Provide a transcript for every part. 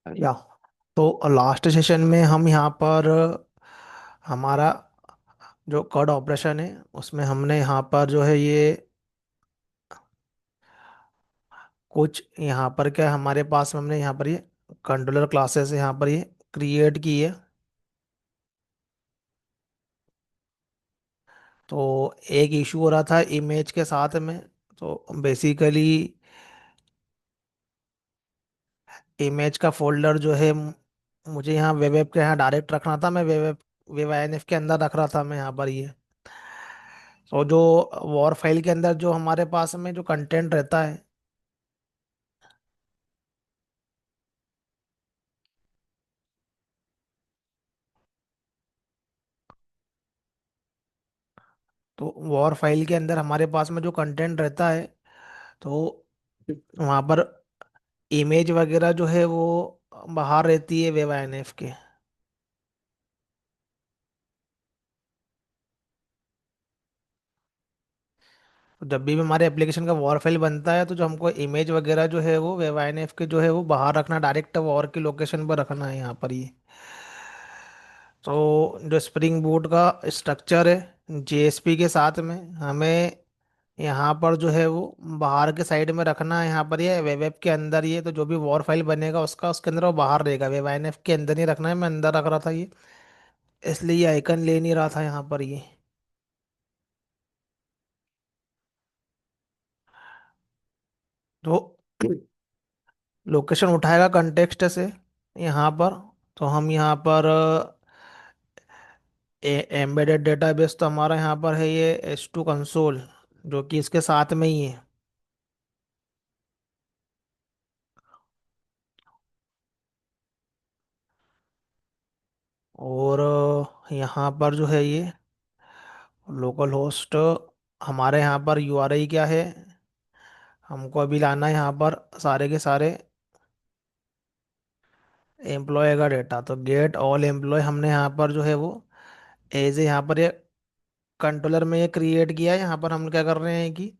या तो last session में हम यहाँ पर हमारा जो कॉर्ड ऑपरेशन है उसमें हमने यहाँ पर जो है ये कुछ यहाँ पर क्या हमारे पास में हमने यहाँ पर ये कंट्रोलर क्लासेस यहाँ पर ये क्रिएट की है। तो एक इशू हो रहा था इमेज के साथ में। तो बेसिकली इमेज का फोल्डर जो है मुझे यहाँ वेब ऐप के यहाँ डायरेक्ट रखना था। मैं वेब आईएनएफ के अंदर रख रहा था मैं यहाँ पर ये। तो जो वॉर फाइल के अंदर जो हमारे पास में जो कंटेंट रहता है, तो वॉर फाइल के अंदर हमारे पास में जो कंटेंट रहता है, तो वहाँ पर इमेज वगैरह जो है वो बाहर रहती है वेब आईएनएफ के। तो जब भी हमारे एप्लीकेशन का वॉर फाइल बनता है तो जो हमको इमेज वगैरह जो है वो वेब आईएनएफ के जो है वो बाहर रखना, डायरेक्ट वॉर की लोकेशन पर रखना है यहाँ पर ये। तो जो स्प्रिंग बूट का स्ट्रक्चर है जेएसपी के साथ में हमें यहाँ पर जो है वो बाहर के साइड में रखना है। यहाँ पर ये वेब ऐप के अंदर ये तो जो भी वॉर फाइल बनेगा उसका उसके अंदर वो बाहर रहेगा, वेब आईएनएफ के अंदर नहीं रखना है। मैं अंदर रख रहा था ये, इसलिए ये आइकन ले नहीं रहा था यहाँ पर ये। तो लोकेशन उठाएगा कंटेक्स्ट से यहाँ पर। तो हम यहाँ पर एम्बेडेड डेटाबेस तो हमारा यहाँ पर है ये S2 कंसोल, जो कि इसके साथ में ही है। और यहाँ पर जो है ये लोकल होस्ट, हमारे यहाँ पर यूआरआई क्या है, हमको अभी लाना है यहाँ पर सारे के सारे एम्प्लॉय का डेटा। तो गेट ऑल एम्प्लॉय हमने यहाँ पर जो है वो एज ए यहाँ पर ये कंट्रोलर में ये क्रिएट किया है। यहाँ पर हम क्या कर रहे हैं कि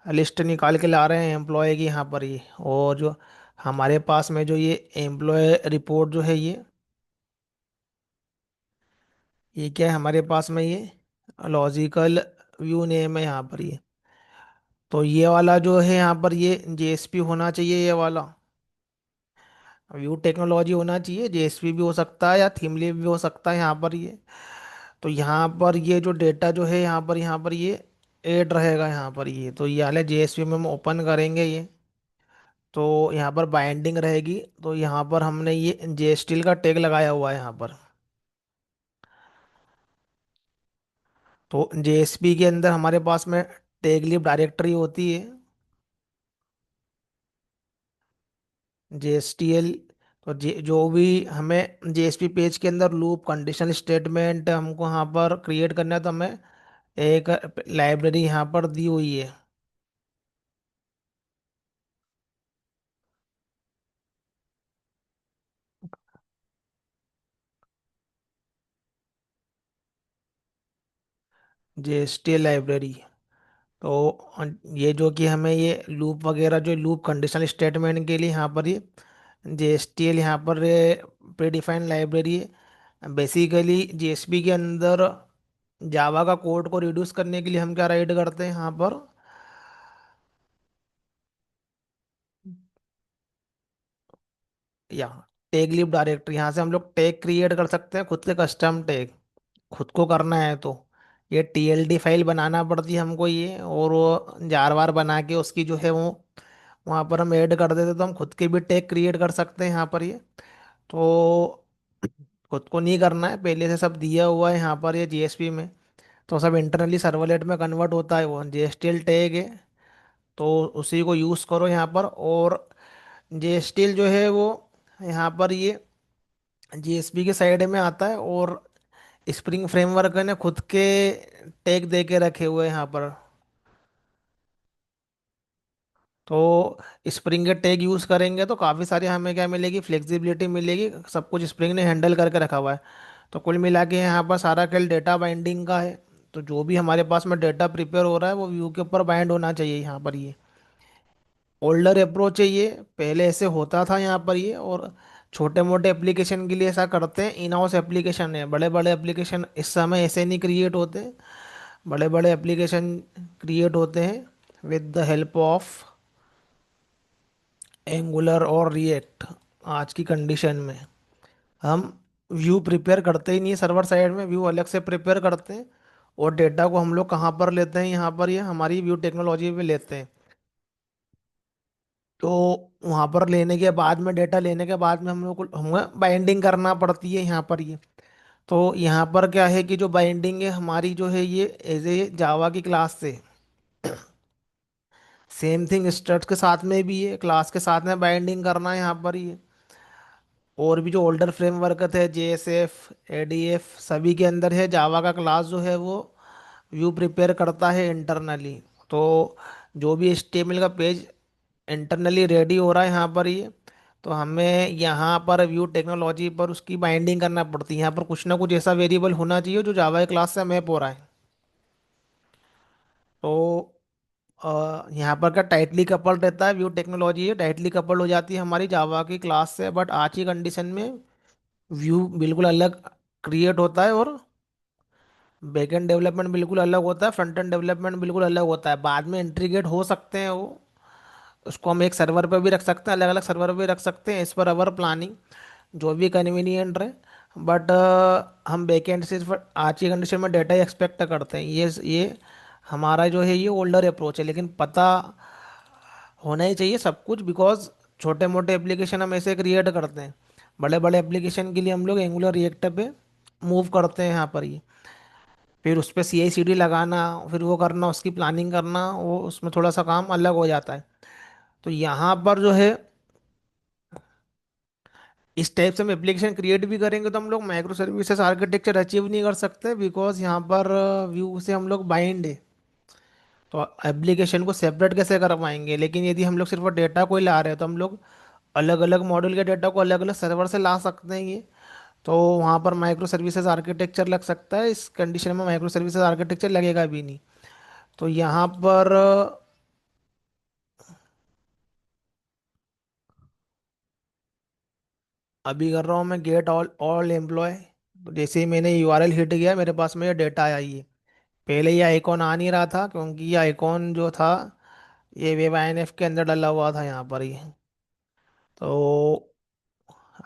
लिस्ट निकाल के ला रहे हैं एम्प्लॉय की यहाँ पर ये। और जो हमारे पास में जो ये एम्प्लॉय रिपोर्ट जो है ये क्या है हमारे पास में ये लॉजिकल व्यू नेम है यहाँ पर ये। तो ये वाला जो है यहाँ पर ये जेएसपी होना चाहिए, ये वाला व्यू टेक्नोलॉजी होना चाहिए। जेएसपी भी हो सकता है या थीमलेस भी हो सकता है यहाँ पर ये। तो यहाँ पर ये जो डेटा जो है यहाँ पर ये ऐड रहेगा यहाँ पर ये। तो ये वाले जेएसपी में हम ओपन करेंगे ये, तो यहाँ पर बाइंडिंग रहेगी। तो यहाँ पर हमने ये जेएसटीएल का टैग लगाया हुआ है यहाँ पर। तो जेएसपी के अंदर हमारे पास में टैग लिब डायरेक्टरी होती है जेएसटीएल। तो जो भी हमें जेएसपी पेज के अंदर लूप कंडीशनल स्टेटमेंट हमको यहाँ पर क्रिएट करना है, तो हमें एक लाइब्रेरी यहाँ पर दी हुई है। जेएसटीएल लाइब्रेरी। तो ये जो कि हमें ये लूप वगैरह जो लूप कंडीशनल स्टेटमेंट के लिए यहाँ पर ये जेएसटीएल यहाँ पर प्रीडिफाइंड लाइब्रेरी है। बेसिकली जेएसपी के अंदर जावा का कोड को रिड्यूस करने के लिए हम क्या राइट करते हैं यहाँ पर, यहाँ टैग लिब डायरेक्टरी। यहाँ से हम लोग टैग क्रिएट कर सकते हैं, खुद के कस्टम टैग खुद को करना है। तो ये टीएलडी फाइल बनाना पड़ती है हमको ये, और वो जार बार बना के उसकी जो है वो वहाँ पर हम ऐड कर देते। तो हम खुद के भी टैग क्रिएट कर सकते हैं यहाँ पर ये। तो खुद को नहीं करना है, पहले से सब दिया हुआ है यहाँ पर ये जीएसपी में। तो सब इंटरनली सर्वलेट में कन्वर्ट होता है, वो जेएसटीएल टैग है। तो उसी को यूज़ करो यहाँ पर। और जेएसटीएल जो है वो यहाँ पर ये जीएसपी के साइड में आता है। और स्प्रिंग फ्रेमवर्क ने खुद के टैग दे के रखे हुए हैं यहाँ पर। तो स्प्रिंग के टैग यूज करेंगे तो काफ़ी सारी हमें क्या मिलेगी, फ्लेक्सिबिलिटी मिलेगी। सब कुछ स्प्रिंग ने हैंडल करके रखा हुआ है। तो कुल मिला के यहाँ पर सारा खेल डेटा बाइंडिंग का है। तो जो भी हमारे पास में डेटा प्रिपेयर हो रहा है वो व्यू के ऊपर बाइंड होना चाहिए यहाँ पर ये। ओल्डर अप्रोच है ये, पहले ऐसे होता था यहाँ पर ये। और छोटे मोटे एप्लीकेशन के लिए ऐसा करते हैं, इन हाउस एप्लीकेशन है, बड़े बड़े एप्लीकेशन इस समय ऐसे नहीं क्रिएट होते। बड़े बड़े एप्लीकेशन क्रिएट होते हैं with the help of angular और रिएक्ट। आज की कंडीशन में हम व्यू प्रिपेयर करते ही नहीं, सर्वर साइड में व्यू अलग से प्रिपेयर करते हैं। और डेटा को हम लोग कहाँ पर लेते हैं, यहाँ पर ये हमारी व्यू टेक्नोलॉजी पे लेते हैं। तो वहाँ पर लेने के बाद में, डेटा लेने के बाद में हम लोग को हमें बाइंडिंग करना पड़ती है यहाँ पर ये। तो यहाँ पर क्या है कि जो बाइंडिंग है हमारी जो है ये एज ए जावा की क्लास से, सेम थिंग स्ट्रक्ट के साथ में भी है, क्लास के साथ में बाइंडिंग करना है यहाँ पर ये। और भी जो ओल्डर फ्रेमवर्क थे, JSF, ADF, सभी के अंदर है जावा का क्लास जो है वो व्यू प्रिपेयर करता है इंटरनली। तो जो भी HTML का पेज इंटरनली रेडी हो रहा है यहाँ पर ये, तो हमें यहाँ पर व्यू टेक्नोलॉजी पर उसकी बाइंडिंग करना पड़ती है। यहाँ पर कुछ ना कुछ ऐसा वेरिएबल होना चाहिए जो जावा क्लास से मैप हो रहा है। तो यहाँ पर क्या टाइटली कपल्ड रहता है, व्यू टेक्नोलॉजी है टाइटली कपल्ड हो जाती है हमारी जावा की क्लास से। बट आज की कंडीशन में व्यू बिल्कुल अलग क्रिएट होता है, और बैकएंड डेवलपमेंट बिल्कुल अलग होता है, फ्रंट एंड डेवलपमेंट बिल्कुल अलग होता है। बाद में इंटीग्रेट हो सकते हैं वो, उसको हम एक सर्वर पर भी रख सकते हैं, अलग अलग सर्वर पे भी रख सकते हैं, इस पर अवर प्लानिंग जो भी कन्वीनियंट रहे। बट हम बैकएंड से आज की कंडीशन में डेटा ही एक्सपेक्ट करते हैं। ये हमारा जो है ये ओल्डर अप्रोच है, लेकिन पता होना ही चाहिए सब कुछ, बिकॉज छोटे मोटे एप्लीकेशन हम ऐसे क्रिएट करते हैं। बड़े बड़े एप्लीकेशन के लिए हम लोग एंगुलर रिएक्टर पे मूव करते हैं यहाँ पर ये। फिर उस पर CI/CD लगाना, फिर वो करना, उसकी प्लानिंग करना, वो उसमें थोड़ा सा काम अलग हो जाता है। तो यहाँ पर जो है इस टाइप से हम एप्लीकेशन क्रिएट भी करेंगे तो हम लोग माइक्रो सर्विसेज आर्किटेक्चर अचीव नहीं कर सकते, बिकॉज यहाँ पर व्यू से हम लोग बाइंड है। तो एप्लीकेशन को सेपरेट कैसे कर पाएंगे। लेकिन यदि हम लोग सिर्फ डेटा को ही ला रहे हैं तो हम लोग अलग अलग मॉड्यूल के डेटा को अलग अलग सर्वर से ला सकते हैं ये। तो वहाँ पर माइक्रो सर्विसेज आर्किटेक्चर लग सकता है, इस कंडीशन में माइक्रो सर्विसेज आर्किटेक्चर लगेगा भी नहीं। तो यहाँ पर अभी कर रहा हूँ मैं गेट ऑल ऑल एम्प्लॉय। तो जैसे ही मैंने URL हिट किया मेरे पास में ये डेटा आया ये। पहले ये आइकॉन आ नहीं रहा था क्योंकि ये आइकॉन जो था ये वेब INF के अंदर डला हुआ था यहाँ पर ये। तो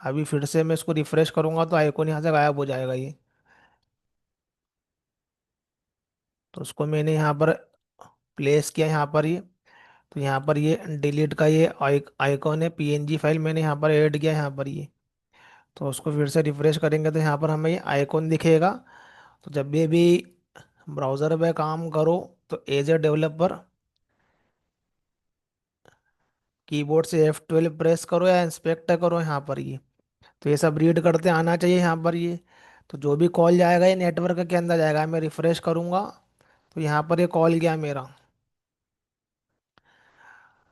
अभी फिर से मैं इसको रिफ्रेश करूंगा तो आइकॉन यहाँ से गायब हो जाएगा ये। तो उसको मैंने यहाँ पर प्लेस किया यहाँ पर ये। तो यहाँ पर ये डिलीट का ये आइकॉन है, PNG फाइल मैंने यहाँ पर ऐड किया यहाँ पर ये। तो उसको फिर से रिफ्रेश करेंगे तो यहाँ पर हमें ये आइकॉन दिखेगा। तो जब भी ब्राउज़र पे काम करो तो एज ए डेवलपर कीबोर्ड से F12 प्रेस करो या इंस्पेक्ट करो यहाँ पर ये। तो ये सब रीड करते आना चाहिए यहाँ पर ये। तो जो भी कॉल जाएगा ये नेटवर्क के अंदर जाएगा, मैं रिफ्रेश करूँगा तो यहाँ पर ये कॉल गया मेरा।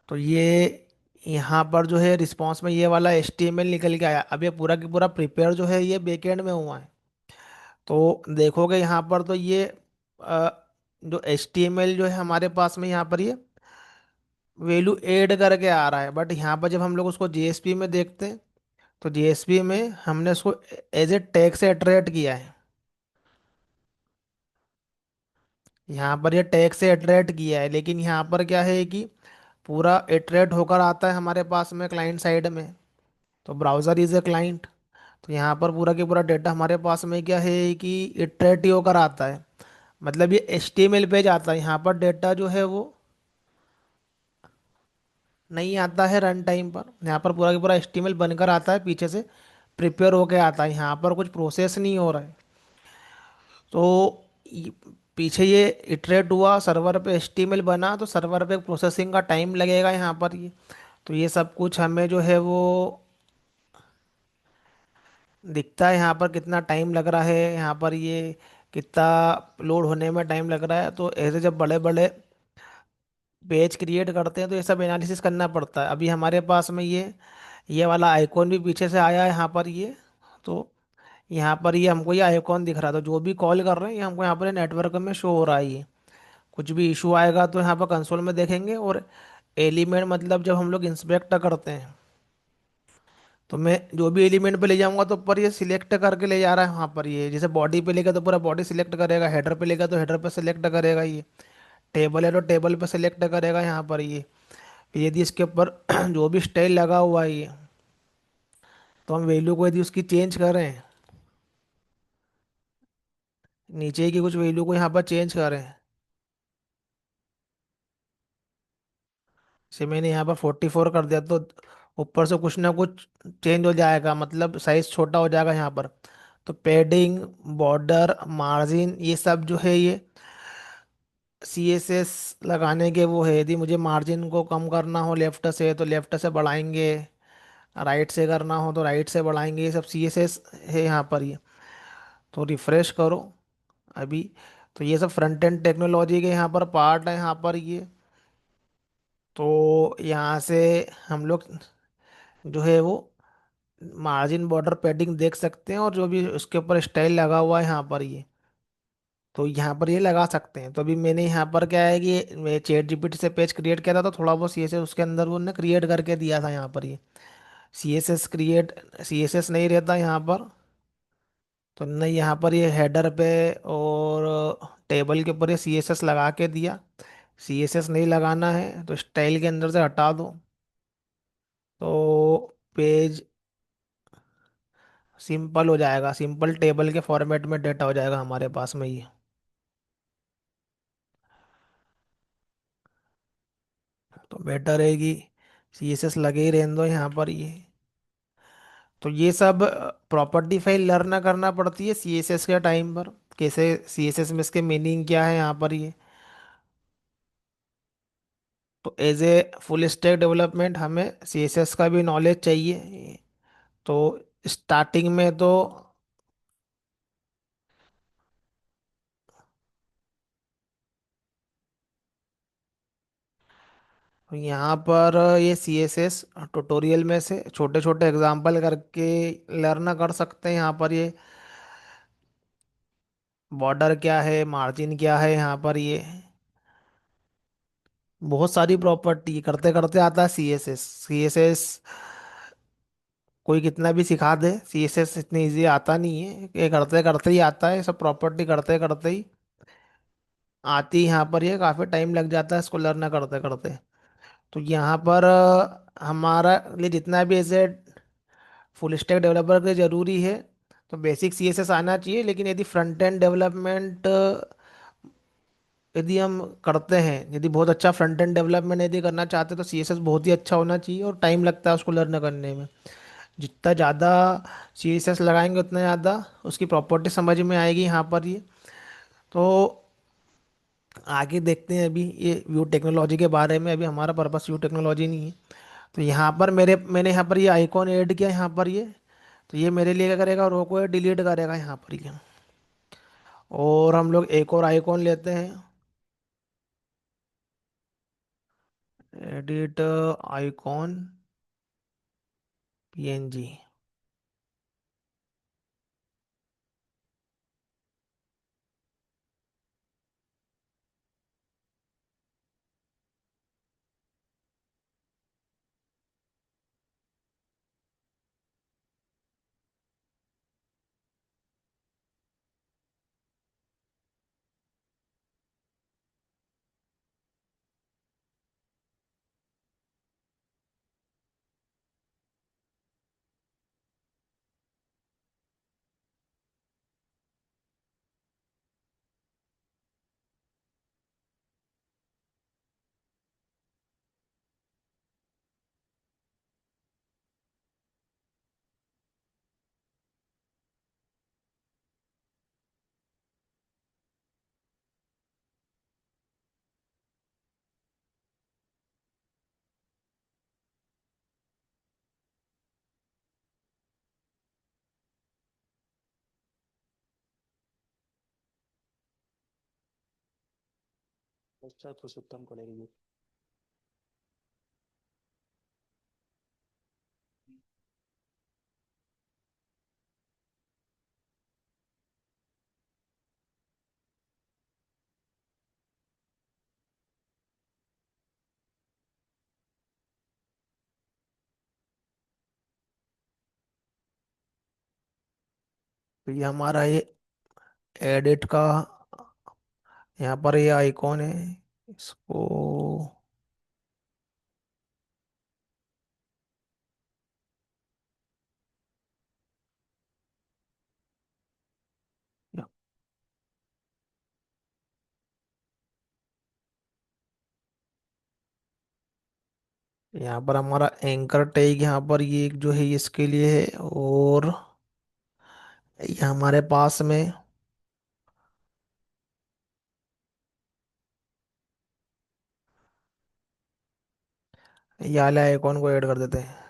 तो ये यहाँ पर जो है रिस्पांस में ये वाला HTML निकल के आया। अब ये पूरा की पूरा प्रिपेयर जो है ये बैकएंड में हुआ है। तो देखोगे यहाँ पर तो ये अ, जो HTML जो है हमारे पास में यहाँ पर ये वैल्यू ऐड करके आ रहा है। बट यहाँ पर जब हम लोग उसको JSP में देखते हैं तो JSP में हमने उसको एज ए टैग से अट्रैक्ट किया है। यहाँ पर ये टैग से अट्रैक्ट किया है, लेकिन यहाँ पर क्या है कि पूरा अट्रैक्ट होकर आता है हमारे पास में क्लाइंट साइड में। तो ब्राउज़र इज ए क्लाइंट। तो यहाँ पर पूरा के पूरा डेटा हमारे पास में क्या है कि इटरेट ही होकर आता है। मतलब ये HTML पे जाता है, यहाँ पर डेटा जो है वो नहीं आता है रन टाइम पर। यहाँ पर पूरा का पूरा HTML बनकर आता है, पीछे से प्रिपेयर होके आता है, यहाँ पर कुछ प्रोसेस नहीं हो रहा है। तो ये- पीछे ये इटरेट हुआ, सर्वर पे HTML बना, तो सर्वर पे प्रोसेसिंग का टाइम लगेगा यहाँ पर ये। तो ये सब कुछ हमें जो है वो दिखता है यहाँ पर कितना टाइम लग रहा है, यहाँ पर ये कितना लोड होने में टाइम लग रहा है। तो ऐसे जब बड़े बड़े पेज क्रिएट करते हैं तो ये सब एनालिसिस करना पड़ता है। अभी हमारे पास में ये वाला आइकॉन भी पीछे से आया है यहाँ पर ये। तो यहाँ पर ये हमको ये आइकॉन दिख रहा था, जो भी कॉल कर रहे हैं ये हमको यहाँ पर नेटवर्क में शो हो रहा है ये। कुछ भी इशू आएगा तो यहाँ पर कंसोल में देखेंगे। और एलिमेंट मतलब जब हम लोग इंस्पेक्ट करते हैं तो मैं जो भी एलिमेंट पे ले जाऊंगा तो ऊपर ये सिलेक्ट करके ले जा रहा है वहाँ पर। ये जैसे बॉडी पे लेगा तो पूरा बॉडी सिलेक्ट करेगा, हेडर पे लेगा तो हेडर पे सिलेक्ट करेगा, ये टेबल है तो टेबल पे सिलेक्ट करेगा यहाँ पर ये। फिर यदि इसके ऊपर जो भी स्टाइल लगा हुआ है ये, तो हम वैल्यू को यदि उसकी चेंज करें, नीचे की कुछ वैल्यू को यहाँ पर चेंज करें, जैसे मैंने यहाँ पर 44 कर दिया तो ऊपर से कुछ ना कुछ चेंज हो जाएगा, मतलब साइज छोटा हो जाएगा यहाँ पर। तो पैडिंग, बॉर्डर, मार्जिन, ये सब जो है ये सी एस एस लगाने के वो है। यदि मुझे मार्जिन को कम करना हो लेफ्ट से तो लेफ्ट से बढ़ाएंगे, राइट से करना हो तो राइट से बढ़ाएंगे, ये सब सी एस एस है यहाँ पर ये। तो रिफ्रेश करो अभी। तो ये सब फ्रंट एंड टेक्नोलॉजी के यहाँ पर पार्ट है यहाँ पर ये। तो यहाँ से हम लोग जो है वो मार्जिन, बॉर्डर, पैडिंग देख सकते हैं, और जो भी उसके ऊपर स्टाइल लगा हुआ है यहाँ पर ये, तो यहाँ पर ये लगा सकते हैं। तो अभी मैंने यहाँ पर क्या है कि मैं चैट जीपीटी से पेज क्रिएट किया था, तो थोड़ा बहुत सीएसएस उसके अंदर वो ने क्रिएट करके दिया था यहाँ पर ये। सीएसएस क्रिएट, सीएसएस नहीं रहता यहाँ पर, तो नहीं यहाँ पर ये हेडर पे और टेबल के ऊपर ये सीएसएस लगा के दिया। सीएसएस नहीं लगाना है तो स्टाइल के अंदर से हटा दो, तो पेज सिंपल हो जाएगा, सिंपल टेबल के फॉर्मेट में डेटा हो जाएगा हमारे पास में ये। तो बेटर रहेगी, सीएसएस लगे ही रहने दो यहाँ पर ये। तो ये सब प्रॉपर्टी फाइल लर्न करना पड़ती है सीएसएस के टाइम पर, कैसे सीएसएस में इसके मीनिंग क्या है यहाँ पर ये। तो as a full stack development हमें सीएसएस का भी नॉलेज चाहिए। तो स्टार्टिंग में तो यहाँ पर ये सीएसएस ट्यूटोरियल में से छोटे छोटे एग्जांपल करके लर्न कर सकते हैं यहाँ पर ये। बॉर्डर क्या है, मार्जिन क्या है यहाँ पर ये, बहुत सारी प्रॉपर्टी करते करते आता है सीएसएस। सीएसएस कोई कितना भी सिखा दे, सीएसएस इतनी इजी आता नहीं है, ये करते करते ही आता है, सब प्रॉपर्टी करते करते ही आती है यहाँ पर। ये काफ़ी टाइम लग जाता है इसको लर्न करते करते। तो यहाँ पर हमारा लिए जितना भी ऐसे फुल स्टैक डेवलपर के जरूरी है, तो बेसिक सीएसएस आना चाहिए। लेकिन यदि फ्रंट एंड डेवलपमेंट यदि हम करते हैं, यदि बहुत अच्छा फ्रंट एंड डेवलपमेंट यदि करना चाहते हैं, तो सीएसएस बहुत ही अच्छा होना चाहिए, और टाइम लगता है उसको लर्न करने में। जितना ज़्यादा सीएसएस लगाएंगे उतना ज़्यादा उसकी प्रॉपर्टी समझ में आएगी यहाँ पर ये। तो आगे देखते हैं अभी ये व्यू टेक्नोलॉजी के बारे में। अभी हमारा पर्पस व्यू टेक्नोलॉजी नहीं है। तो यहाँ पर मैंने यहाँ पर ये आइकॉन ऐड किया यहाँ पर ये। तो ये मेरे लिए क्या करेगा, रो को डिलीट करेगा यहाँ पर ये। और हम लोग एक और आइकॉन लेते हैं, एडिट आइकॉन पीएनजी। अच्छा पुरुषोत्तम पड़ेगी। तो ये हमारा ये एडिट का यहाँ पर ये आइकॉन है, इसको यहाँ पर हमारा एंकर टैग यहाँ पर ये एक जो है ये इसके लिए है। और ये हमारे पास में ये वाला आइकॉन को ऐड कर देते हैं।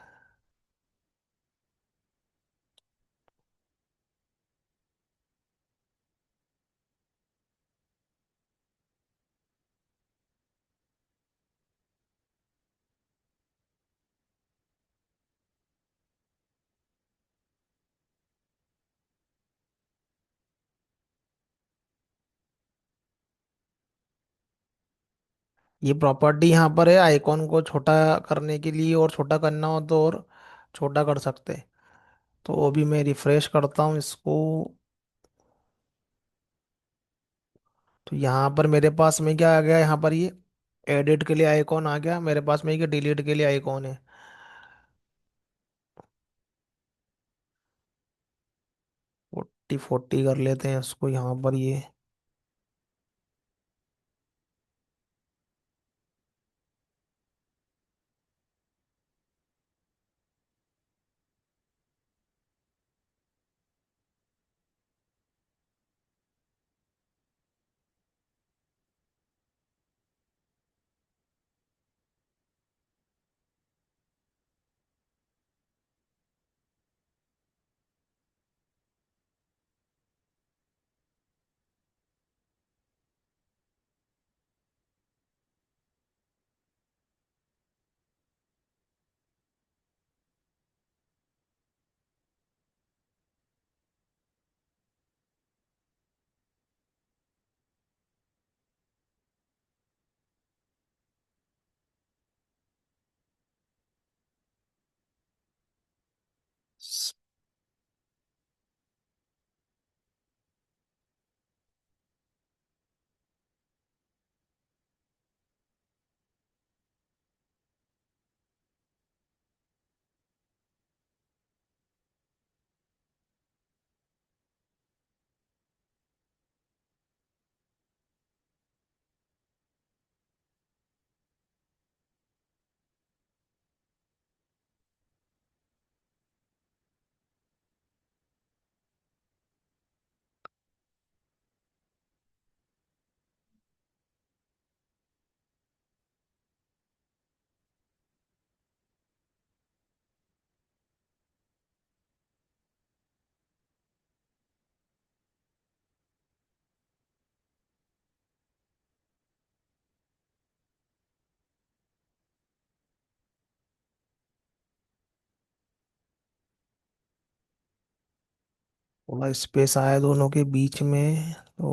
ये प्रॉपर्टी यहाँ पर है, आइकॉन को छोटा करने के लिए, और छोटा करना हो तो और छोटा कर सकते हैं। तो अभी मैं रिफ्रेश करता हूँ इसको। तो यहाँ पर मेरे पास में क्या आ गया, यहाँ पर ये एडिट के लिए आइकॉन आ गया मेरे पास में, ये डिलीट के लिए आइकॉन है। 40 कर लेते हैं इसको यहाँ पर ये। थोड़ा स्पेस आया दोनों के बीच में तो।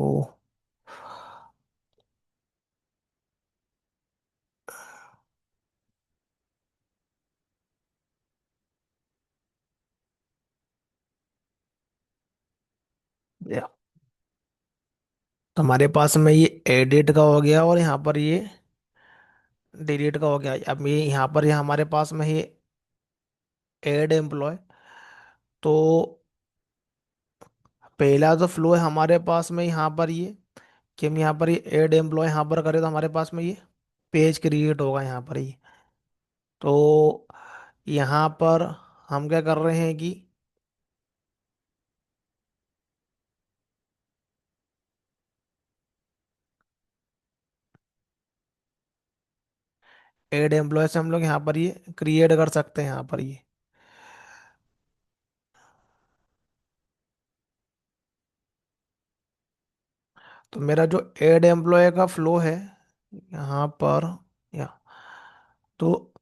या, तो हमारे पास में ये एडिट का हो गया, और यहाँ पर ये डिलीट का हो गया। अब ये यहाँ पर ये हमारे पास में ये ऐड एम्प्लॉय। तो पहला जो फ्लो है हमारे पास में यहाँ पर ये, कि हम यहाँ पर ये ऐड एम्प्लॉय यहाँ पर करें तो हमारे पास में ये पेज क्रिएट होगा यहाँ पर ही। तो यहाँ पर हम क्या कर रहे हैं कि ऐड एम्प्लॉय से हम लोग यहाँ पर ये क्रिएट कर सकते हैं यहाँ पर ये। तो मेरा जो ऐड एम्प्लॉय का फ्लो है यहाँ पर, या तो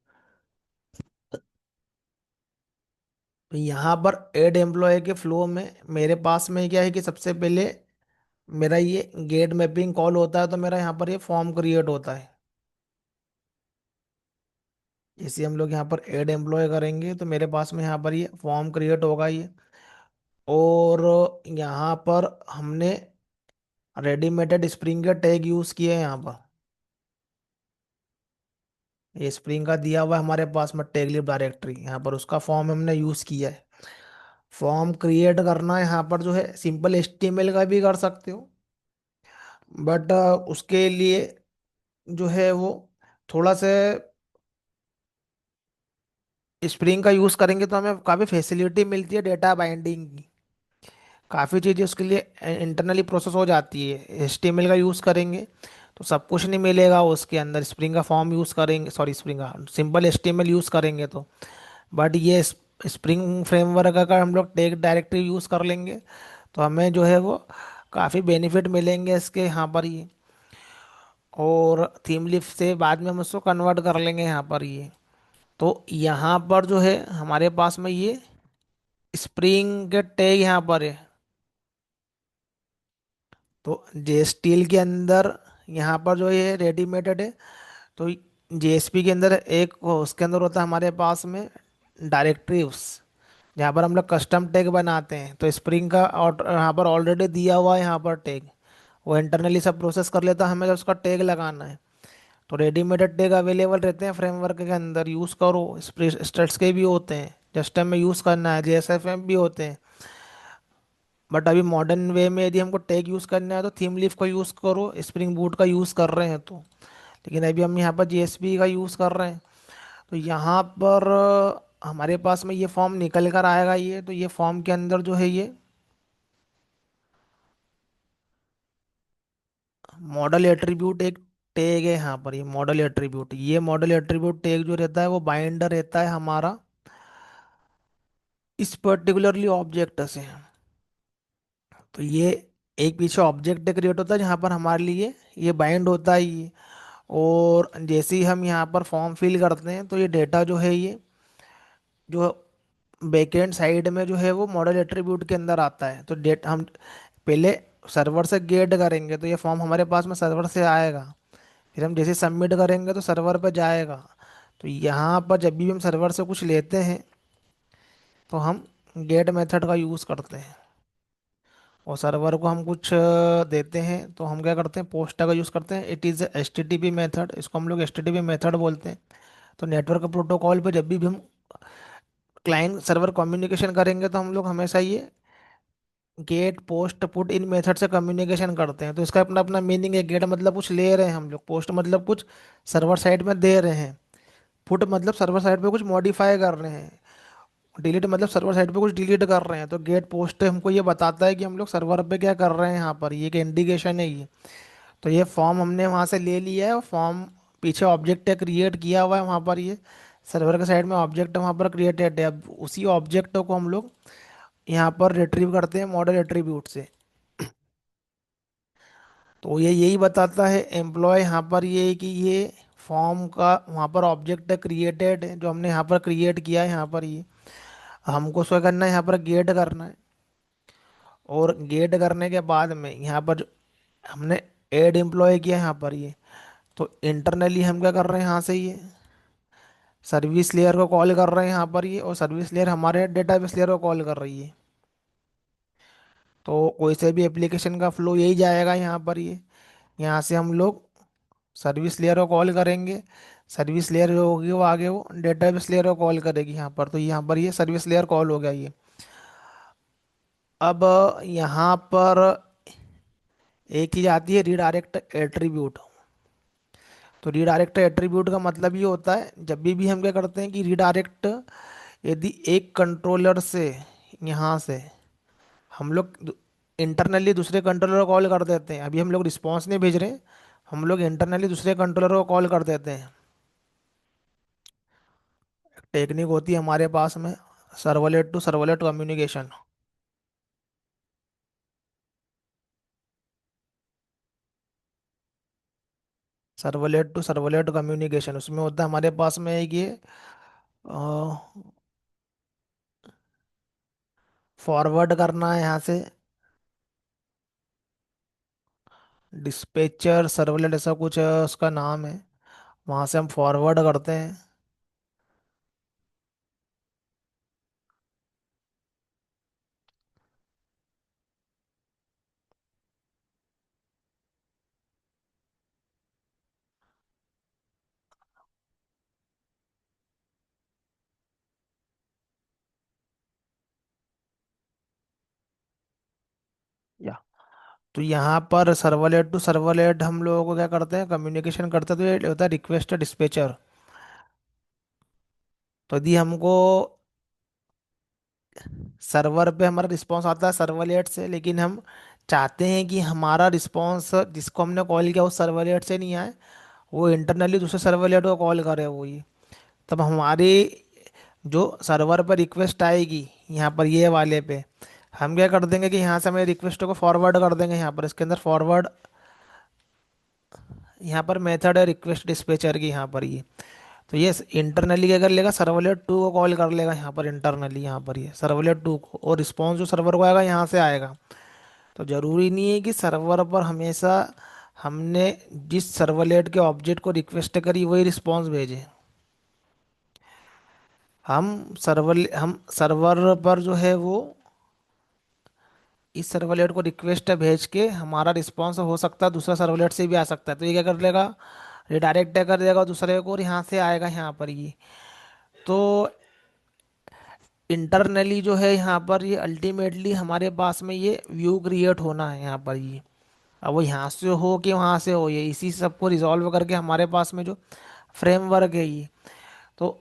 यहाँ पर ऐड एम्प्लॉय के फ्लो में मेरे पास में क्या है कि सबसे पहले मेरा ये गेट मैपिंग कॉल होता है, तो मेरा यहाँ पर ये फॉर्म क्रिएट होता है। जैसे हम लोग यहाँ पर ऐड एम्प्लॉय करेंगे तो मेरे पास में यहाँ पर ये फॉर्म क्रिएट होगा ये। और यहाँ पर हमने रेडीमेडेड स्प्रिंग के टैग यूज किए हैं यहाँ पर। ये स्प्रिंग का दिया हुआ है हमारे पास में टैग लिब डायरेक्टरी, यहाँ पर उसका फॉर्म हमने यूज किया है। फॉर्म क्रिएट करना है यहाँ पर जो है सिंपल HTML का भी कर सकते हो, बट उसके लिए जो है वो थोड़ा सा स्प्रिंग का यूज करेंगे तो हमें काफ़ी फैसिलिटी मिलती है डेटा बाइंडिंग की। काफ़ी चीज़ें उसके लिए इंटरनली प्रोसेस हो जाती है। HTML का यूज़ करेंगे तो सब कुछ नहीं मिलेगा उसके अंदर। स्प्रिंग का फॉर्म यूज़ करेंगे, सॉरी स्प्रिंग का सिंपल HTML यूज़ करेंगे तो। बट ये स्प्रिंग फ्रेमवर्क अगर हम लोग टेक डायरेक्टरी यूज़ कर लेंगे तो हमें जो है वो काफ़ी बेनिफिट मिलेंगे इसके यहाँ पर ये। और थीम लिप से बाद में हम उसको कन्वर्ट कर लेंगे यहाँ पर ये। तो यहाँ पर जो है हमारे पास में ये स्प्रिंग के टैग यहाँ पर है। तो जेएसटीएल के अंदर यहाँ पर जो ये रेडीमेडेड है, तो जेएसपी के अंदर एक उसके अंदर होता है हमारे पास में डायरेक्टिव्स, जहाँ पर हम लोग कस्टम टैग बनाते हैं। तो स्प्रिंग का और यहाँ पर ऑलरेडी दिया हुआ है यहाँ पर टैग, वो इंटरनली सब प्रोसेस कर लेता है, हमें तो उसका टैग लगाना है। तो रेडीमेडेड टैग अवेलेबल रहते हैं फ्रेमवर्क के अंदर, यूज़ करो। स्टड्स के भी होते हैं, जस्ट में यूज़ करना है, JSFM भी होते हैं। बट अभी मॉडर्न वे में यदि हमको टैग यूज़ करना है तो थीम लीफ का यूज़ करो, स्प्रिंग बूट का यूज़ कर रहे हैं तो। लेकिन अभी हम यहाँ पर JSP का यूज़ कर रहे हैं। तो यहाँ पर हमारे पास में ये फॉर्म निकल कर आएगा ये। तो ये फॉर्म के अंदर जो है ये मॉडल एट्रीब्यूट एक टैग है यहाँ पर। ये मॉडल एट्रीब्यूट, ये मॉडल एट्रीब्यूट टैग जो रहता है वो बाइंडर रहता है हमारा इस पर्टिकुलरली ऑब्जेक्ट से। तो ये एक पीछे ऑब्जेक्ट क्रिएट होता है जहाँ पर हमारे लिए ये बाइंड होता है ये। और जैसे ही हम यहाँ पर फॉर्म फिल करते हैं तो ये डेटा जो है ये जो बैकएंड साइड में जो है वो मॉडल एट्रीब्यूट के अंदर आता है। तो डेट हम पहले सर्वर से गेट करेंगे तो ये फॉर्म हमारे पास में सर्वर से आएगा। फिर हम जैसे सबमिट करेंगे तो सर्वर पर जाएगा। तो यहाँ पर जब भी हम सर्वर से कुछ लेते हैं तो हम गेट मेथड का यूज़ करते हैं। और सर्वर को हम कुछ देते हैं तो हम क्या करते हैं, पोस्ट का यूज़ करते हैं। इट इज़ HTTP मेथड, इसको हम लोग HTTP मेथड बोलते हैं। तो नेटवर्क प्रोटोकॉल पे जब भी हम क्लाइंट सर्वर कम्युनिकेशन करेंगे तो हम लोग हमेशा ये get post put in method से कम्युनिकेशन करते हैं। तो इसका अपना अपना मीनिंग है। गेट मतलब कुछ ले रहे हैं हम लोग, पोस्ट मतलब कुछ सर्वर साइड में दे रहे हैं, पुट मतलब सर्वर साइड पे कुछ मॉडिफाई कर रहे हैं, डिलीट मतलब सर्वर साइड पे कुछ डिलीट कर रहे हैं। तो गेट पोस्ट हमको ये बताता है कि हम लोग सर्वर पे क्या कर रहे हैं यहाँ पर, ये एक इंडिकेशन है ये। तो ये फॉर्म हमने वहाँ से ले लिया है और फॉर्म पीछे ऑब्जेक्ट है क्रिएट किया हुआ है वहाँ पर। ये सर्वर के साइड में ऑब्जेक्ट वहाँ पर क्रिएटेड है। अब उसी ऑब्जेक्ट को हम लोग यहाँ पर रिट्रीव करते हैं मॉडल एट्रीब्यूट से। तो ये यही बताता है एम्प्लॉय यहाँ पर ये कि ये फॉर्म का वहाँ पर ऑब्जेक्ट क्रिएटेड है जो हमने यहाँ पर क्रिएट किया है यहाँ पर। ये हमको क्या करना है, यहाँ पर गेट करना है। और गेट करने के बाद में यहाँ पर हमने ऐड एम्प्लॉय किया है यहाँ पर ये। तो इंटरनली हम क्या कर रहे हैं, यहाँ से ये सर्विस लेयर को कॉल कर रहे हैं यहाँ पर ये। और सर्विस लेयर हमारे डेटाबेस लेयर को कॉल कर रही है। तो कोई से भी एप्लीकेशन का फ्लो यही जाएगा यहाँ पर ये। यहाँ से हम लोग सर्विस लेयर को कॉल करेंगे, सर्विस लेयर जो होगी वो आगे वो डेटाबेस लेयर को कॉल करेगी यहाँ पर। तो यहाँ पर ये सर्विस लेयर कॉल हो गया ये। अब यहाँ पर एक चीज़ आती है रीडायरेक्ट एट्रीब्यूट। तो रीडायरेक्ट एट्रीब्यूट का मतलब ये होता है जब भी हम क्या करते हैं कि रीडायरेक्ट, यदि एक कंट्रोलर से यहाँ से हम लोग इंटरनली दूसरे कंट्रोलर को कॉल कर देते हैं, अभी हम लोग रिस्पॉन्स नहीं भेज रहे हैं, हम लोग इंटरनली दूसरे कंट्रोलर को कॉल कर देते हैं। टेक्निक होती है हमारे पास में servlet to servlet communication. Servlet to servlet communication उसमें होता है हमारे पास में एक ये फॉरवर्ड करना है यहाँ से, डिस्पैचर सर्वलेट ऐसा कुछ उसका नाम है। वहाँ से हम फॉरवर्ड करते हैं। या तो यहाँ पर सर्वलेट टू सर्वलेट हम लोगों को क्या करते हैं, कम्युनिकेशन करते हैं, तो ये होता है रिक्वेस्ट डिस्पैचर। तो यदि हमको सर्वर पे हमारा रिस्पांस आता है सर्वलेट से, लेकिन हम चाहते हैं कि हमारा रिस्पांस जिसको हमने कॉल किया उस सर्वलेट से नहीं आए, वो इंटरनली दूसरे सर्वलेट को कॉल करे वो ही, तब हमारी जो सर्वर पर रिक्वेस्ट आएगी यहाँ पर ये वाले पे, हम क्या कर देंगे कि यहाँ से हमें रिक्वेस्ट को फॉरवर्ड कर देंगे, यहाँ पर इसके अंदर फॉरवर्ड, यहाँ पर मेथड है रिक्वेस्ट डिस्पैचर की यहाँ पर ये। तो ये इंटरनली क्या कर लेगा, सर्वलेट टू को कॉल कर लेगा यहाँ पर इंटरनली, यहाँ पर ये सर्वलेट टू को, और रिस्पॉन्स जो सर्वर को आएगा यहाँ से आएगा। तो जरूरी नहीं है कि सर्वर पर हमेशा हमने जिस सर्वलेट के ऑब्जेक्ट को रिक्वेस्ट करी वही रिस्पॉन्स भेजे। हम सर्वर पर जो है वो इस सर्वलेट को रिक्वेस्ट भेज के हमारा रिस्पॉन्स हो सकता है दूसरा सर्वलेट से भी आ सकता है, तो ये क्या कर लेगा, रिडायरेक्ट कर देगा दूसरे को और यहाँ से आएगा यहाँ पर ये। तो इंटरनली जो है यहाँ पर ये अल्टीमेटली हमारे पास में ये व्यू क्रिएट होना है यहाँ पर ये। अब वो यहाँ से हो कि वहाँ से हो, ये इसी सबको रिजॉल्व करके हमारे पास में जो फ्रेमवर्क है ये। तो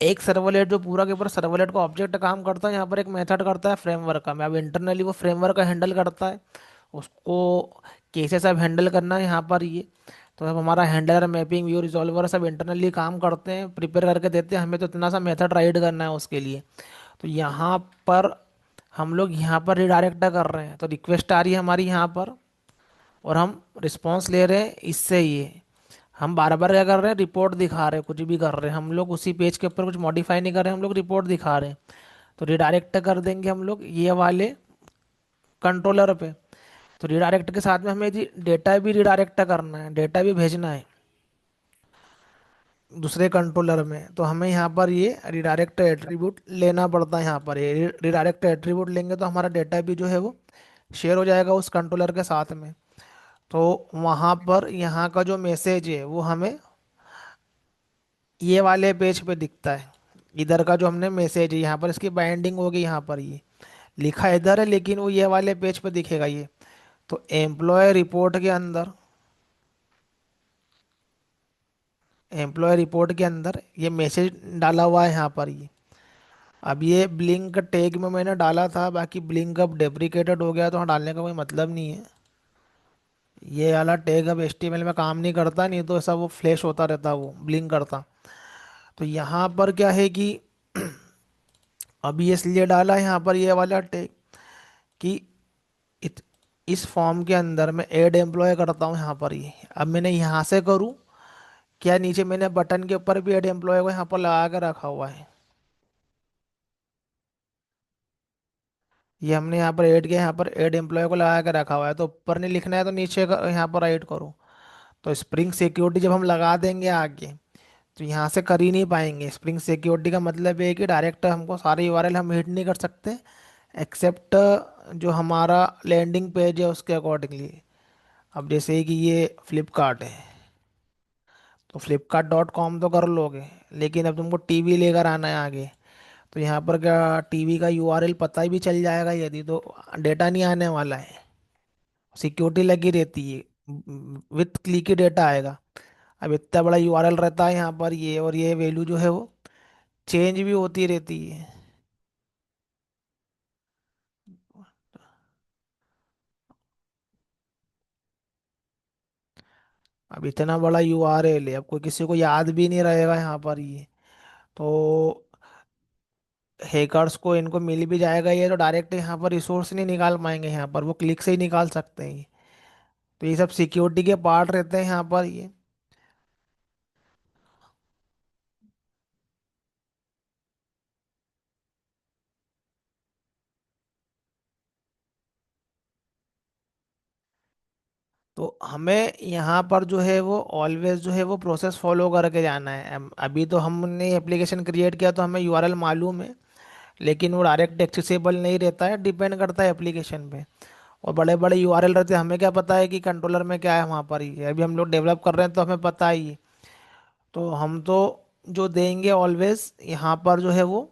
एक सर्वलेट जो पूरा के पूरा सर्वलेट का ऑब्जेक्ट काम करता है, यहाँ पर एक मेथड करता है फ्रेमवर्क का, मैं अब इंटरनली वो फ्रेमवर्क का हैंडल करता है उसको, केसेस अब हैंडल करना है यहाँ पर ये। तो अब हमारा हैंडलर मैपिंग व्यू रिजॉल्वर सब इंटरनली काम करते हैं, प्रिपेयर करके देते हैं हमें, तो इतना सा मेथड राइड करना है उसके लिए। तो यहाँ पर हम लोग यहाँ पर रिडायरेक्ट कर रहे हैं, तो रिक्वेस्ट आ रही है हमारी यहाँ पर और हम रिस्पॉन्स ले रहे हैं इससे ये। हम बार बार क्या कर रहे हैं, रिपोर्ट दिखा रहे हैं, कुछ भी कर रहे हैं हम लोग उसी पेज के ऊपर कुछ मॉडिफाई नहीं कर रहे हैं, हम लोग रिपोर्ट दिखा रहे हैं। तो रिडायरेक्ट कर देंगे हम लोग ये वाले कंट्रोलर पे। तो रिडायरेक्ट के साथ में हमें जी डेटा भी रिडायरेक्ट करना है, डेटा भी भेजना है दूसरे कंट्रोलर में, तो हमें यहाँ पर ये रिडायरेक्ट एट्रीब्यूट लेना पड़ता है। यहाँ पर ये रिडायरेक्ट एट्रीब्यूट लेंगे तो हमारा डेटा भी जो है वो शेयर हो जाएगा उस कंट्रोलर के साथ में। तो वहाँ पर यहाँ का जो मैसेज है वो हमें ये वाले पेज पे दिखता है, इधर का जो हमने मैसेज है यहाँ पर इसकी बाइंडिंग होगी, यहाँ पर ये लिखा इधर है लेकिन वो ये वाले पेज पे दिखेगा ये। तो एम्प्लॉय रिपोर्ट के अंदर, एम्प्लॉय रिपोर्ट के अंदर ये मैसेज डाला हुआ है यहाँ पर ये। अब ये ब्लिंक टैग में मैंने डाला था, बाकी ब्लिंक अब डेप्रिकेटेड हो गया तो हाँ डालने का कोई मतलब नहीं है। ये वाला टैग अब HTML में काम नहीं करता, नहीं तो ऐसा वो फ्लैश होता रहता वो ब्लिंक करता। तो यहाँ पर क्या है कि अभी इसलिए डाला है यहाँ पर ये वाला टैग कि इत, इस फॉर्म के अंदर मैं ऐड एम्प्लॉय करता हूँ यहाँ पर ये। अब मैंने यहाँ से करूँ क्या, नीचे मैंने बटन के ऊपर भी ऐड एम्प्लॉय को यहाँ पर लगा के रखा हुआ है, ये हमने यहाँ पर ऐड किया, यहाँ पर ऐड एम्प्लॉय को लगा के रखा हुआ है, तो ऊपर नहीं लिखना है तो नीचे यहाँ पर राइट करो। तो स्प्रिंग सिक्योरिटी जब हम लगा देंगे आगे तो यहाँ से कर ही नहीं पाएंगे। स्प्रिंग सिक्योरिटी का मतलब ये है कि डायरेक्ट हमको सारे यूआरएल हम हिट नहीं कर सकते, एक्सेप्ट जो हमारा लैंडिंग पेज है उसके अकॉर्डिंगली। अब जैसे कि ये फ्लिपकार्ट है, तो flipkart.com तो कर लोगे, लेकिन अब तुमको टीवी लेकर आना है आगे, तो यहाँ पर क्या टीवी का यूआरएल पता भी चल जाएगा यदि, तो डेटा नहीं आने वाला है, सिक्योरिटी लगी रहती है, विथ क्लिक ही डेटा आएगा। अब इतना बड़ा यूआरएल रहता है यहाँ पर ये, और ये वैल्यू जो है वो चेंज भी होती रहती है। अब इतना बड़ा यूआरएल है, अब कोई किसी को याद भी नहीं रहेगा यहाँ पर ये, तो हैकर्स को इनको मिल भी जाएगा ये, तो डायरेक्ट यहाँ पर रिसोर्स नहीं निकाल पाएंगे, यहाँ पर वो क्लिक से ही निकाल सकते हैं। तो ये सब सिक्योरिटी के पार्ट रहते हैं यहाँ पर ये। तो हमें यहाँ पर जो है वो ऑलवेज जो है वो प्रोसेस फॉलो करके जाना है। अभी तो हमने एप्लीकेशन क्रिएट किया तो हमें यूआरएल मालूम है, लेकिन वो डायरेक्ट एक्सेसिबल नहीं रहता है, डिपेंड करता है एप्लीकेशन पे। और बड़े बड़े यूआरएल रहते हैं, हमें क्या पता है कि कंट्रोलर में क्या है वहाँ पर ही है, अभी हम लोग डेवलप कर रहे हैं तो हमें पता ही है। तो हम तो जो देंगे ऑलवेज यहाँ पर जो है वो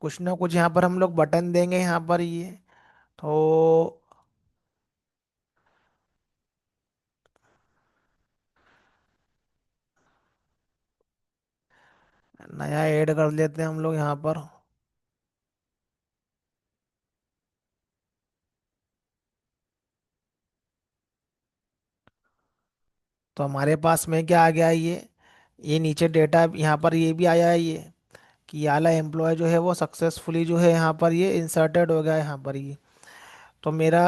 कुछ ना कुछ यहाँ पर हम लोग बटन देंगे यहाँ पर ये। तो नया ऐड कर लेते हैं हम लोग यहाँ पर। तो हमारे पास में क्या आ गया है ये नीचे डेटा यहाँ पर ये भी आया है ये कि ये वाला एम्प्लॉय जो है वो सक्सेसफुली जो है यहाँ पर ये इंसर्टेड हो गया है यहाँ पर ये। तो मेरा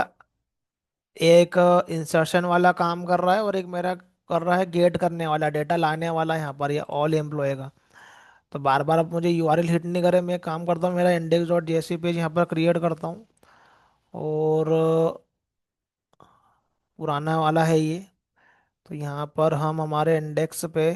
एक इंसर्शन वाला काम कर रहा है और एक मेरा कर रहा है गेट करने वाला, डेटा लाने वाला यहाँ पर ये ऑल एम्प्लॉय का। तो बार बार अब मुझे यूआरएल हिट नहीं करे, मैं एक काम करता हूँ, मेरा इंडेक्स डॉट जेएसपी पेज यहाँ पर क्रिएट करता हूँ। और पुराना वाला है ये। तो यहाँ पर हम हमारे इंडेक्स पे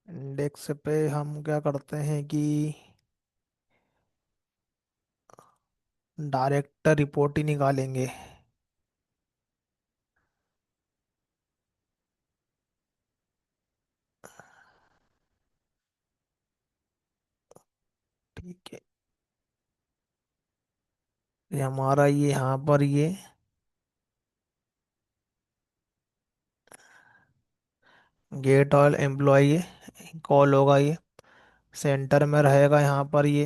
इंडेक्स पे हम क्या करते हैं कि डायरेक्ट रिपोर्ट ही निकालेंगे। ठीक है। ये हमारा ये यहाँ पर ये गेट ऑल एम्प्लॉय कॉल होगा ये, सेंटर में रहेगा यहाँ पर ये।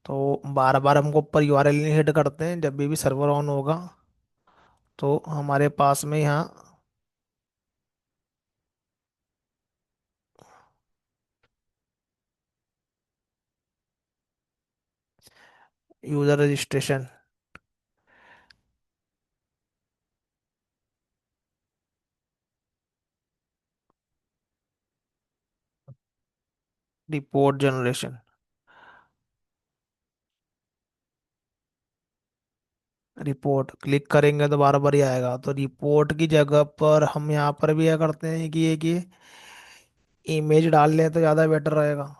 तो बार बार हमको ऊपर यूआरएल नहीं हिट करते हैं, जब भी सर्वर ऑन होगा तो हमारे पास में यहाँ user registration report generation. Report click करेंगे तो बार बार ही आएगा, तो रिपोर्ट की जगह पर हम यहाँ पर भी क्या करते हैं कि इमेज डाल लें तो ज़्यादा बेटर रहेगा।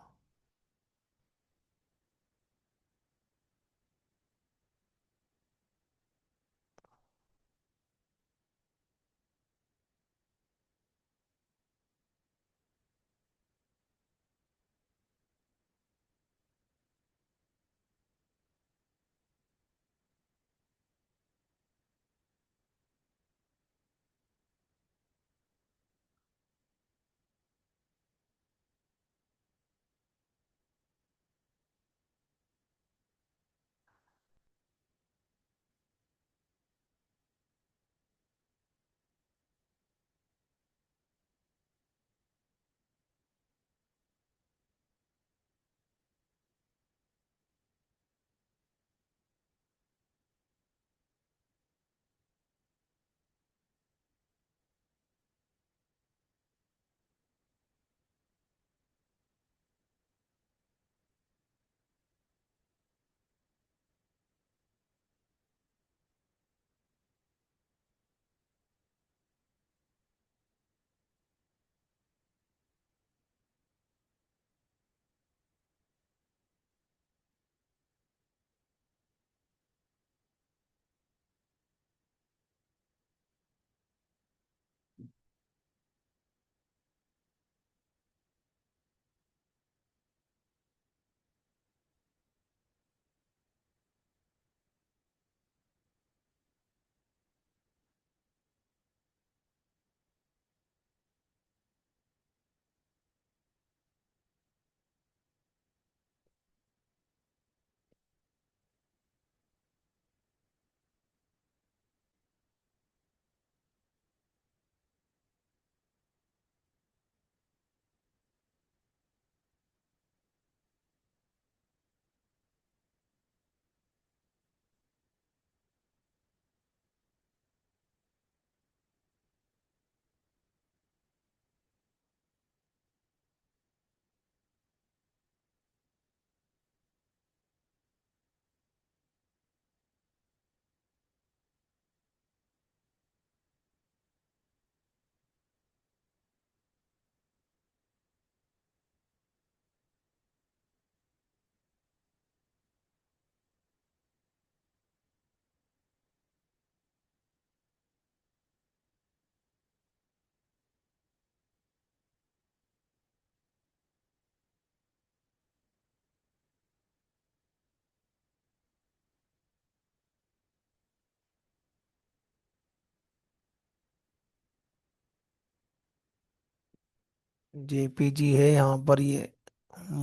जेपीजी है यहाँ पर ये,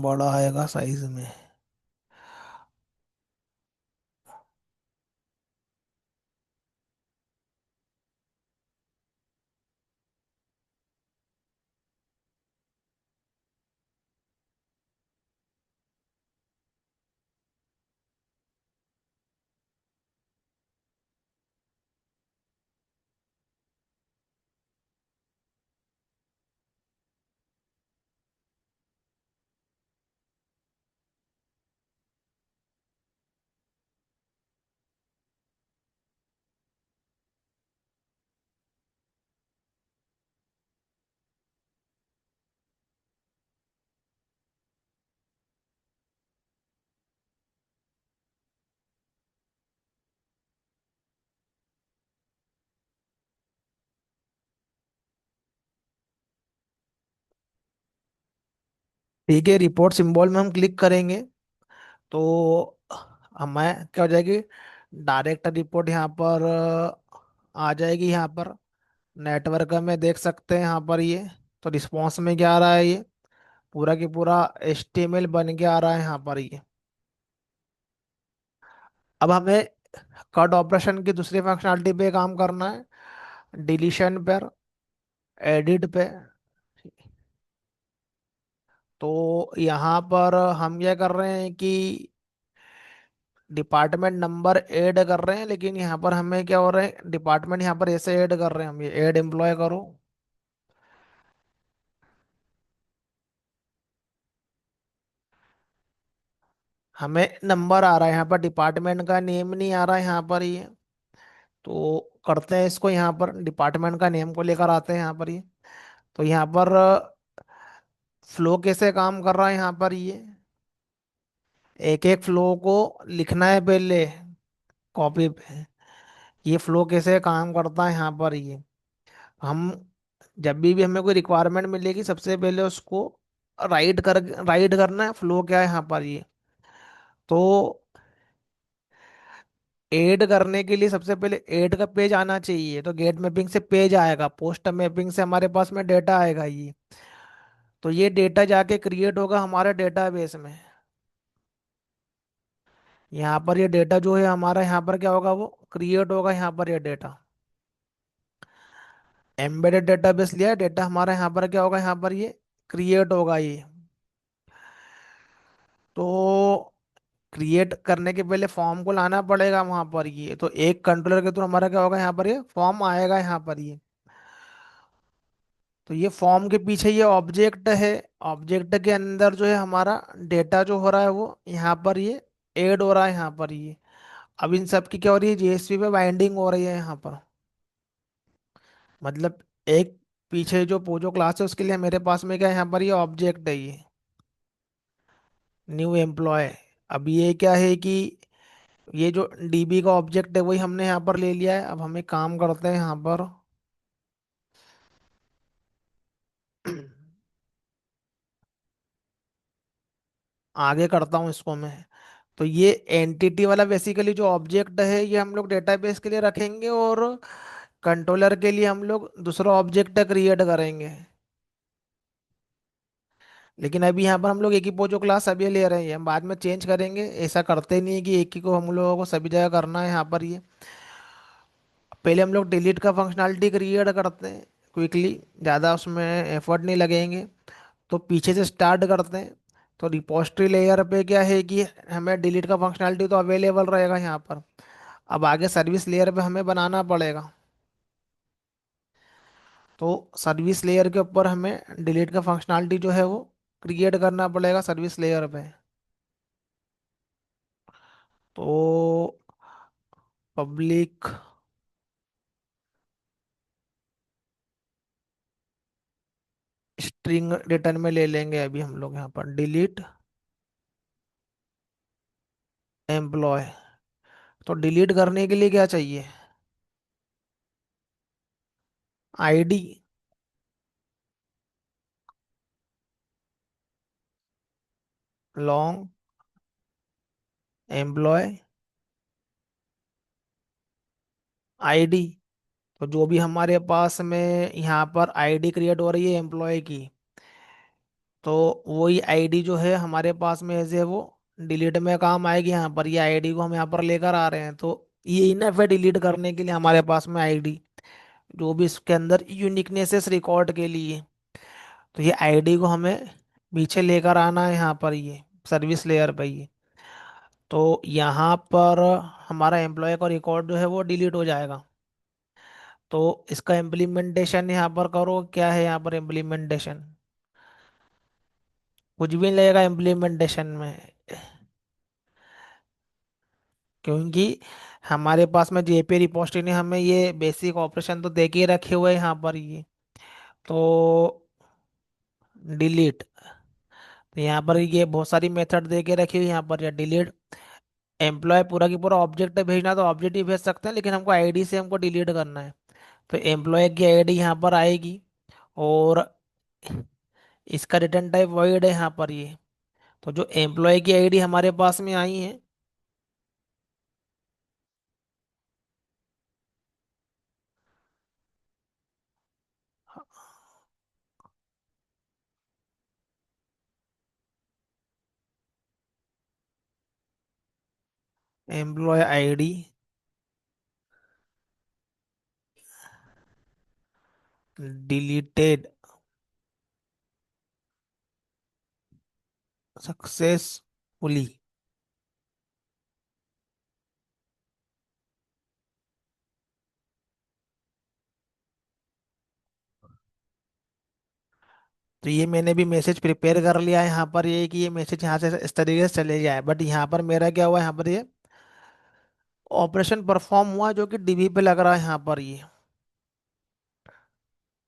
बड़ा आएगा साइज में। ठीक है, रिपोर्ट सिंबल में हम क्लिक करेंगे तो हमें क्या हो जाएगी, डायरेक्ट रिपोर्ट यहाँ पर आ जाएगी यहाँ पर। नेटवर्क में देख सकते हैं यहाँ पर ये, तो रिस्पॉन्स में क्या आ रहा है, ये पूरा की पूरा HTML बन के आ रहा है यहाँ पर ये। अब हमें कट ऑपरेशन की दूसरी फंक्शनलिटी पे काम करना है, डिलीशन पर, एडिट पे। तो यहाँ पर हम क्या कर रहे हैं कि डिपार्टमेंट नंबर ऐड कर रहे हैं, लेकिन यहाँ पर हमें क्या हो रहा है, डिपार्टमेंट यहाँ पर ऐसे ऐड कर रहे हैं हम, ये ऐड एम्प्लॉय करो। हमें नंबर आ रहा है यहाँ पर, डिपार्टमेंट का नेम नहीं आ रहा है यहाँ पर ये। तो करते हैं इसको, यहाँ पर डिपार्टमेंट का नेम को लेकर आते हैं यहाँ पर ये। तो यहाँ पर फ्लो कैसे काम कर रहा है यहाँ पर ये, एक एक फ्लो को लिखना है पहले कॉपी पे। ये फ्लो कैसे काम करता है यहाँ पर ये, हम जब भी हमें कोई रिक्वायरमेंट मिलेगी सबसे पहले उसको राइट करना है, फ्लो क्या है यहाँ पर ये। तो ऐड करने के लिए सबसे पहले ऐड का पेज आना चाहिए, तो गेट मैपिंग से पेज आएगा, पोस्ट मैपिंग से हमारे पास में डेटा आएगा ये। तो ये डेटा जाके क्रिएट होगा हमारे डेटाबेस में। यहाँ पर ये डेटा जो है हमारा, यहाँ पर क्या होगा, वो क्रिएट होगा यहाँ पर ये डेटा। एम्बेडेड डेटाबेस लिया है, डेटा हमारा यहाँ पर क्या होगा, यहाँ पर ये क्रिएट होगा ये। तो क्रिएट करने के पहले फॉर्म को लाना पड़ेगा वहां पर ये, तो एक कंट्रोलर के थ्रू हमारा क्या होगा, यहाँ पर ये फॉर्म आएगा यहाँ पर ये। तो ये फॉर्म के पीछे ये ऑब्जेक्ट है, ऑब्जेक्ट के अंदर जो है हमारा डेटा जो हो रहा है वो यहाँ पर ये ऐड हो रहा है यहाँ पर ये। अब इन सब की क्या हो रही है, JSP पे बाइंडिंग हो रही है यहाँ पर। मतलब एक पीछे जो पोजो क्लास है उसके लिए मेरे पास में क्या है, यहाँ पर ये ऑब्जेक्ट है ये, न्यू एम्प्लॉय। अब ये क्या है कि ये जो DB का ऑब्जेक्ट है वही हमने यहाँ पर ले लिया है। अब हम एक काम करते हैं यहाँ पर आगे करता हूँ इसको मैं। तो ये एंटिटी वाला बेसिकली जो ऑब्जेक्ट है ये हम लोग डेटाबेस के लिए रखेंगे, और कंट्रोलर के लिए हम लोग दूसरा ऑब्जेक्ट क्रिएट करेंगे। लेकिन अभी यहाँ पर हम लोग एक ही पोजो क्लास अभी ले रहे हैं, हम बाद में चेंज करेंगे, ऐसा करते नहीं है कि एक ही को हम लोगों को सभी जगह करना है यहाँ पर ये। पहले हम लोग डिलीट का फंक्शनलिटी क्रिएट करते हैं क्विकली, ज़्यादा उसमें एफर्ट नहीं लगेंगे। तो पीछे से स्टार्ट करते हैं। तो रिपोजिटरी लेयर पे क्या है कि हमें डिलीट का फंक्शनलिटी तो अवेलेबल रहेगा यहाँ पर। अब आगे सर्विस लेयर पे हमें बनाना पड़ेगा। तो सर्विस लेयर के ऊपर हमें डिलीट का फंक्शनलिटी जो है वो क्रिएट करना पड़ेगा सर्विस लेयर पे। तो पब्लिक स्ट्रिंग रिटर्न में ले लेंगे अभी हम लोग यहाँ पर, डिलीट एम्प्लॉय। तो डिलीट करने के लिए क्या चाहिए, ID, लॉन्ग एम्प्लॉय ID। तो जो भी हमारे पास में यहाँ पर ID क्रिएट हो रही है एम्प्लॉय की, तो वही आईडी जो है हमारे पास में ऐसे वो डिलीट में काम आएगी। यहाँ पर ये आईडी को हम यहाँ पर लेकर आ रहे हैं, तो ये इनफ है डिलीट करने के लिए हमारे पास में आईडी, जो भी इसके अंदर यूनिकनेसेस रिकॉर्ड के लिए। तो ये आईडी को हमें पीछे लेकर आना है यहाँ पर, ये सर्विस लेयर पर ये। तो यहाँ पर हमारा एम्प्लॉय का रिकॉर्ड जो है वो डिलीट हो जाएगा। तो इसका इम्प्लीमेंटेशन यहाँ पर करो, क्या है यहाँ पर इम्प्लीमेंटेशन? कुछ भी नहीं लगेगा इम्प्लीमेंटेशन में, क्योंकि हमारे पास में जेपी रिपोस्टरी ने हमें ये बेसिक ऑपरेशन तो दे के ही रखे हुए हैं यहाँ पर ये। तो डिलीट, तो यहाँ पर ये बहुत सारी मेथड दे के रखी हुई है यहाँ पर, या डिलीट एम्प्लॉय पूरा की पूरा ऑब्जेक्ट भेजना तो ऑब्जेक्ट ही भेज सकते हैं, लेकिन हमको आईडी से हमको डिलीट करना है। तो एम्प्लॉय की आईडी यहाँ पर आएगी, और इसका रिटर्न टाइप वॉइड है यहाँ पर ये। तो जो एम्प्लॉय की आईडी हमारे पास में आई है, एम्प्लॉय आईडी डिलीटेड सक्सेसफुली। तो ये मैंने भी मैसेज प्रिपेयर कर लिया है यहाँ पर, ये कि ये मैसेज यहाँ से इस तरीके से चले जाए। बट यहाँ पर मेरा क्या हुआ, यहाँ पर ये ऑपरेशन परफॉर्म हुआ जो कि डीबी पे लग रहा है यहाँ पर ये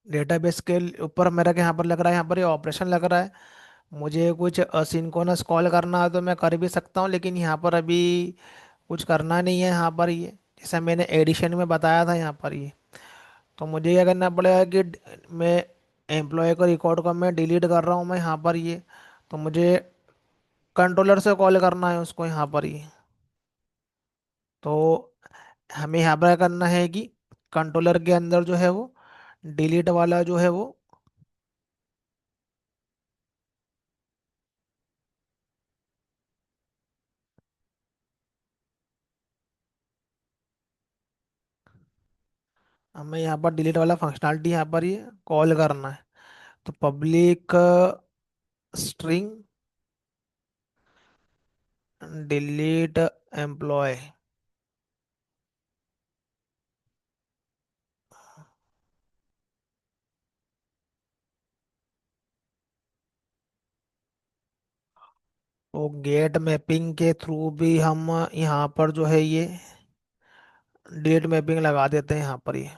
डेटाबेस के ऊपर मेरा यहाँ पर लग रहा है, यहाँ पर ये ऑपरेशन लग रहा है। मुझे कुछ असिंक्रोनस कॉल करना है तो मैं कर भी सकता हूँ, लेकिन यहाँ पर अभी कुछ करना नहीं है यहाँ पर ये, जैसा मैंने एडिशन में बताया था यहाँ पर ये। तो मुझे क्या करना पड़ेगा कि मैं एम्प्लॉय को रिकॉर्ड को मैं डिलीट कर रहा हूँ मैं यहाँ पर ये। तो मुझे कंट्रोलर से कॉल करना है उसको यहाँ पर ये। तो हमें यहाँ पर क्या करना है कि कंट्रोलर के अंदर जो है वो डिलीट वाला जो है वो, हमें यहाँ पर डिलीट वाला फंक्शनलिटी यहाँ पर ये कॉल करना है। तो पब्लिक स्ट्रिंग डिलीट एम्प्लॉय। तो गेट मैपिंग के थ्रू भी हम यहाँ पर जो है ये डिलीट मैपिंग लगा देते हैं यहाँ पर ये,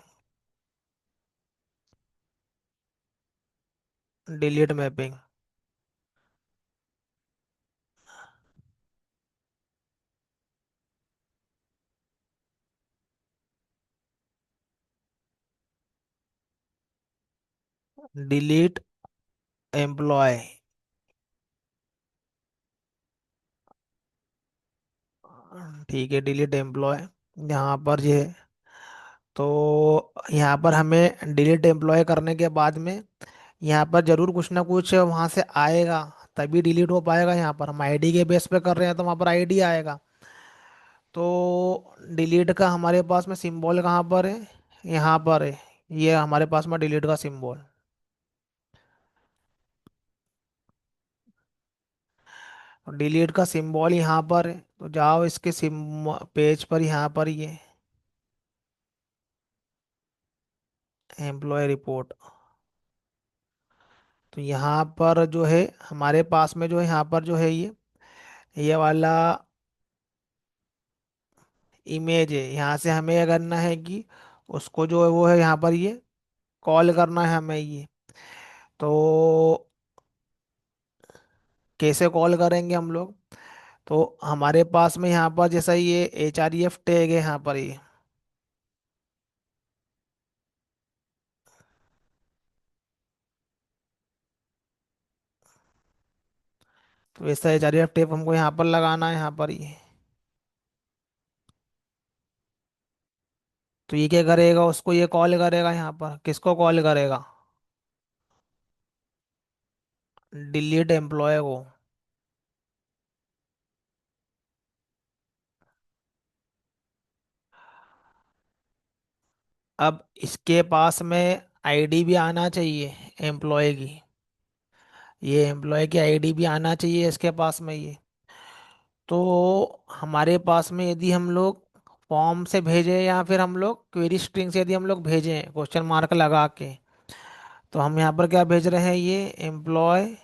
डिलीट मैपिंग। डिलीट एम्प्लॉय, ठीक है, डिलीट एम्प्लॉय यहाँ पर ये। तो यहाँ पर हमें डिलीट एम्प्लॉय करने के बाद में यहाँ पर जरूर कुछ ना कुछ वहाँ से आएगा, तभी डिलीट हो पाएगा। यहाँ पर हम आईडी के बेस पे कर रहे हैं तो वहाँ पर आईडी आएगा। तो डिलीट का हमारे पास में सिंबल कहाँ पर है, यहाँ पर है, ये हमारे पास में डिलीट का सिंबल। डिलीट का सिंबल यहाँ पर है, तो जाओ इसके सिम पेज पर, यहाँ पर ये एम्प्लॉय रिपोर्ट। तो यहाँ पर जो है हमारे पास में जो है यहाँ पर जो है ये वाला इमेज है। यहाँ से हमें क्या करना है कि उसको जो है वो है यहाँ पर ये कॉल करना है हमें ये। तो कैसे कॉल करेंगे हम लोग? तो हमारे पास में यहाँ पर जैसा ये HREF टैग है यहाँ पर ये, तो वैसा HREF टैग हमको यहाँ पर लगाना है यहाँ पर ये। तो ये क्या करेगा, उसको ये कॉल करेगा यहाँ पर, किसको कॉल करेगा? डिलीट एम्प्लॉय को। अब इसके पास में आईडी भी आना चाहिए एम्प्लॉय की। ये एम्प्लॉय की आईडी भी आना चाहिए इसके पास में ये। तो हमारे पास में यदि हम लोग फॉर्म से भेजें या फिर हम लोग क्वेरी स्ट्रिंग से यदि हम लोग भेजें क्वेश्चन मार्क लगा के, तो हम यहाँ पर क्या भेज रहे हैं, ये एम्प्लॉय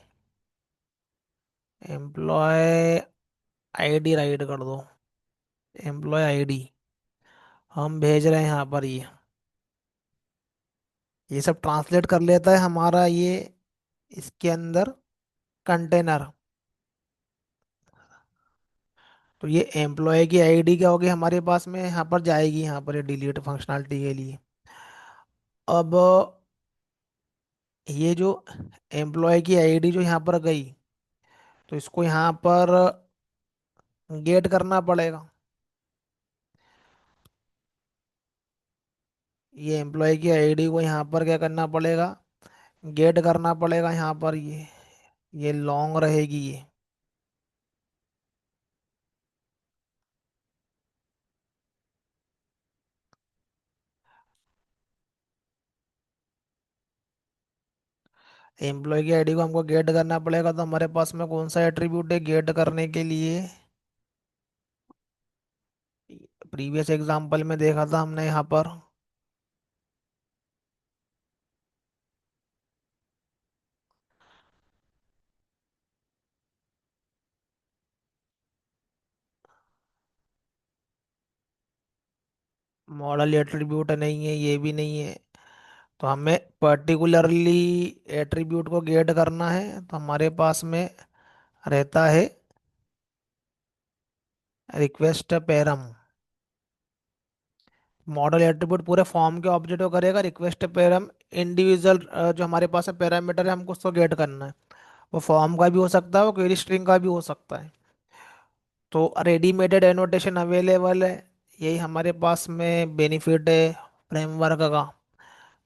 एम्प्लॉय आईडी राइट कर दो। एम्प्लॉय आईडी हम भेज रहे हैं यहाँ पर ये सब ट्रांसलेट कर लेता है हमारा ये इसके अंदर कंटेनर। तो ये एम्प्लॉय की आईडी क्या होगी हमारे पास में यहाँ पर जाएगी, यहाँ पर ये डिलीट फंक्शनलिटी के लिए। अब ये जो एम्प्लॉय की आईडी जो यहाँ पर गई, तो इसको यहाँ पर गेट करना पड़ेगा। ये एम्प्लॉय की आईडी को यहाँ पर क्या करना पड़ेगा, गेट करना पड़ेगा यहाँ पर ये लॉन्ग रहेगी ये। एम्प्लॉय की आईडी को हमको गेट करना पड़ेगा, तो हमारे पास में कौन सा एट्रीब्यूट है गेट करने के लिए। प्रीवियस एग्जाम्पल में देखा था हमने यहाँ पर मॉडल एट्रीब्यूट नहीं है, ये भी नहीं है। तो हमें पर्टिकुलरली एट्रीब्यूट को गेट करना है, तो हमारे पास में रहता है रिक्वेस्ट पैरम। मॉडल एट्रीब्यूट पूरे फॉर्म के ऑब्जेक्ट को करेगा, रिक्वेस्ट पैरम इंडिविजुअल जो हमारे पास है पैरामीटर है हमको उसको गेट करना है। वो फॉर्म का भी हो सकता है, वो क्वेरी स्ट्रिंग का भी हो सकता है। तो रेडीमेडेड एनोटेशन अवेलेबल है, यही हमारे पास में बेनिफिट है फ्रेमवर्क का।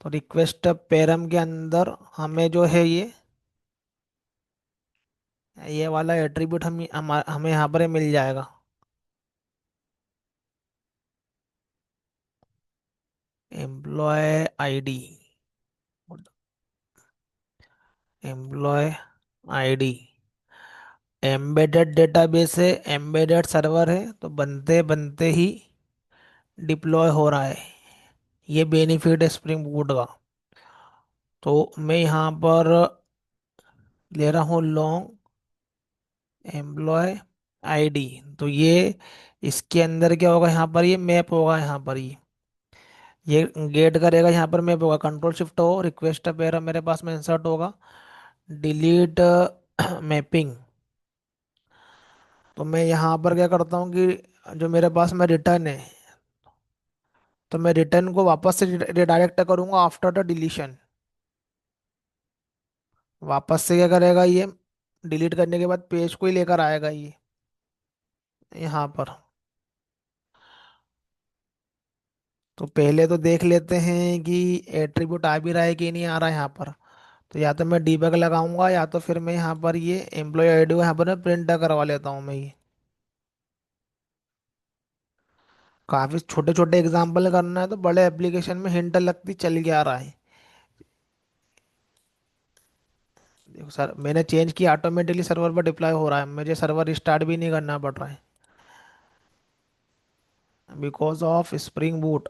तो रिक्वेस्ट पैरम के अंदर हमें जो है ये वाला एट्रीब्यूट हमें यहाँ पर मिल जाएगा। Employee ID, employee ID embedded database है, एम्बेडेड सर्वर है, तो बनते बनते ही डिप्लॉय हो रहा है। ये बेनिफिट है स्प्रिंग बूट का। तो मैं यहाँ पर ले रहा हूँ लॉन्ग एम्प्लॉय आईडी। तो ये इसके अंदर क्या होगा, यहाँ पर ये मैप होगा, यहाँ पर ये गेट करेगा, यहाँ पर मैप होगा, कंट्रोल शिफ्ट हो रिक्वेस्ट पेयर मेरे पास में इंसर्ट होगा, डिलीट मैपिंग। तो मैं यहाँ पर क्या करता हूँ कि जो मेरे पास में रिटर्न है, तो मैं रिटर्न को वापस से रिडायरेक्ट करूँगा आफ्टर द डिलीशन। वापस से क्या करेगा ये, डिलीट करने के बाद पेज को ही लेकर आएगा ये यहाँ पर। तो पहले तो देख लेते हैं कि एट्रीब्यूट आ भी रहा है कि नहीं आ रहा है यहाँ पर। तो या तो मैं डीबग लगाऊंगा या तो फिर मैं यहाँ पर ये एम्प्लॉय आईडी को यहाँ पर प्रिंट करवा लेता हूँ मैं ये। काफी छोटे छोटे एग्जाम्पल करना है तो बड़े एप्लीकेशन में हिंट लगती चल के आ रहा है। देखो सर मैंने चेंज किया, ऑटोमेटिकली सर्वर पर डिप्लॉय हो रहा है, मुझे सर्वर स्टार्ट भी नहीं करना पड़ रहा है because of spring boot.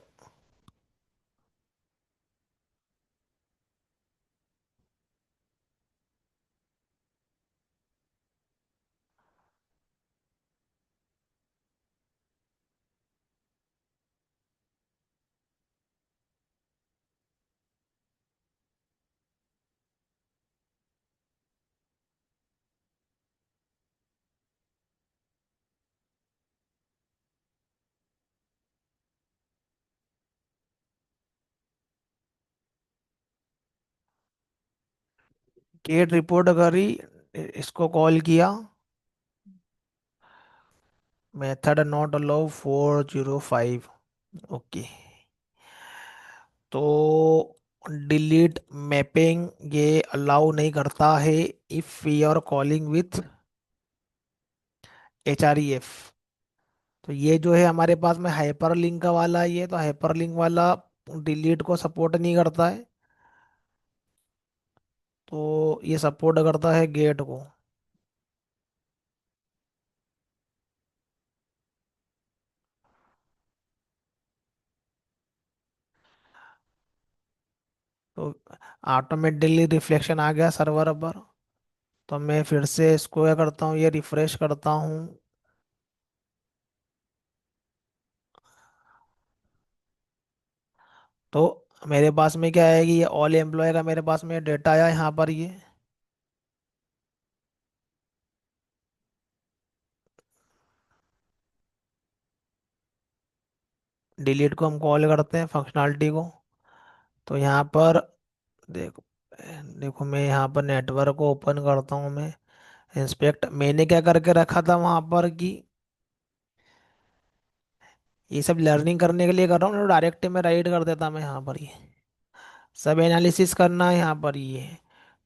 Get report करी, इसको कॉल किया, मेथड नॉट अलाउ 405। ओके। तो डिलीट मैपिंग ये अलाउ नहीं करता है if we are calling with HREF। तो ये जो है हमारे पास में हाइपर लिंक वाला, ये तो हाइपर लिंक वाला डिलीट को सपोर्ट नहीं करता है, तो ये सपोर्ट करता है गेट को। तो ऑटोमेटिकली रिफ्लेक्शन आ गया सर्वर पर। तो मैं फिर से इसको क्या करता हूँ, ये रिफ्रेश करता हूँ। तो मेरे पास में क्या है कि ये ऑल एम्प्लॉय का मेरे पास में डेटा आया यहाँ पर, ये डिलीट को हम कॉल करते हैं फंक्शनैलिटी को। तो यहाँ पर देखो, देखो मैं यहाँ पर नेटवर्क को ओपन करता हूँ मैं। इंस्पेक्ट मैंने क्या करके रखा था वहाँ पर कि ये सब लर्निंग करने के लिए कर रहा हूँ, डायरेक्ट में राइट कर देता मैं यहाँ पर। ये सब एनालिसिस करना है यहाँ पर। ये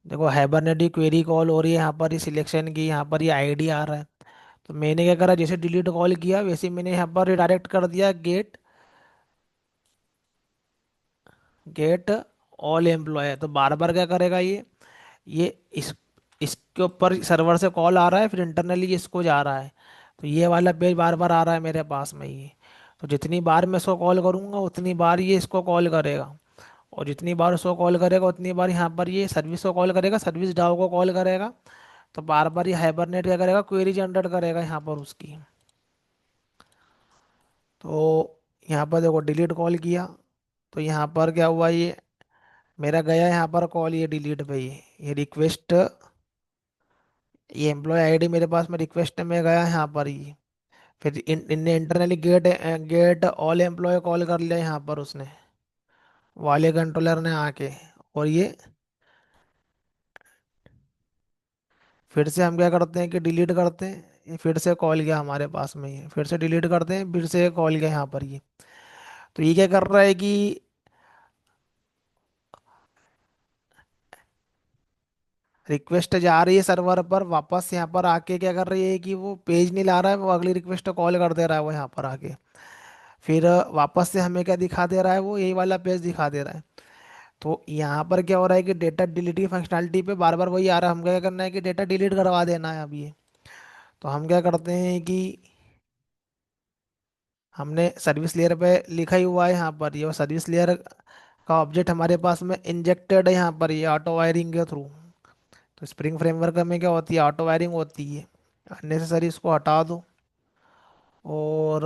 देखो हाइबरनेटिव क्वेरी कॉल हो रही है यहाँ पर, ये सिलेक्शन की यहाँ पर ये आईडी आ रहा है। तो मैंने क्या करा, जैसे डिलीट कॉल किया वैसे ही मैंने यहाँ पर रिडायरेक्ट कर दिया गेट, गेट ऑल एम्प्लॉय। तो बार बार क्या करेगा ये इस इसके ऊपर सर्वर से कॉल आ रहा है, फिर इंटरनली इसको जा रहा है। तो ये वाला पेज बार बार आ रहा है मेरे पास में ये। तो जितनी बार मैं इसको कॉल करूंगा उतनी बार ये इसको कॉल करेगा, और जितनी बार उसको कॉल करेगा उतनी बार यहाँ पर ये सर्विस को कॉल करेगा, सर्विस डाव को कॉल करेगा। तो बार बार ये हाइबरनेट क्या करेगा, क्वेरी जनरेट करेगा यहाँ पर उसकी। तो यहाँ पर देखो डिलीट कॉल किया, तो यहाँ पर क्या हुआ, ये मेरा गया यहाँ पर कॉल, ये डिलीट पे ये रिक्वेस्ट, ये एम्प्लॉय आईडी मेरे पास में रिक्वेस्ट में गया यहाँ पर ये। फिर इनने internally get get all employee call कर लिया यहाँ पर उसने, वाले कंट्रोलर ने आके। और ये फिर से हम क्या करते हैं कि डिलीट करते हैं, ये फिर से कॉल गया हमारे पास में, ये फिर से डिलीट करते हैं, फिर से कॉल गया यहाँ पर ये। तो ये क्या कर रहा है कि रिक्वेस्ट जा रही है सर्वर पर, वापस यहाँ पर आके क्या कर रही है कि वो पेज नहीं ला रहा है, वो अगली रिक्वेस्ट कॉल कर दे रहा है वो यहाँ पर आके। फिर वापस से हमें क्या दिखा दे रहा है, वो यही वाला पेज दिखा दे रहा है। तो यहाँ पर क्या हो रहा है कि डेटा डिलीट की फंक्शनैलिटी पे बार बार वही आ रहा है, हमको क्या करना है कि डेटा डिलीट करवा देना है अब ये। तो हम क्या करते हैं कि हमने सर्विस लेयर पे लिखा ही हुआ है यहाँ पर, ये सर्विस लेयर का ऑब्जेक्ट हमारे पास में इंजेक्टेड है यहाँ पर, ये ऑटो वायरिंग के थ्रू। तो स्प्रिंग फ्रेमवर्क में क्या होती है, ऑटो वायरिंग होती है। अननेसेसरी इसको हटा दो, और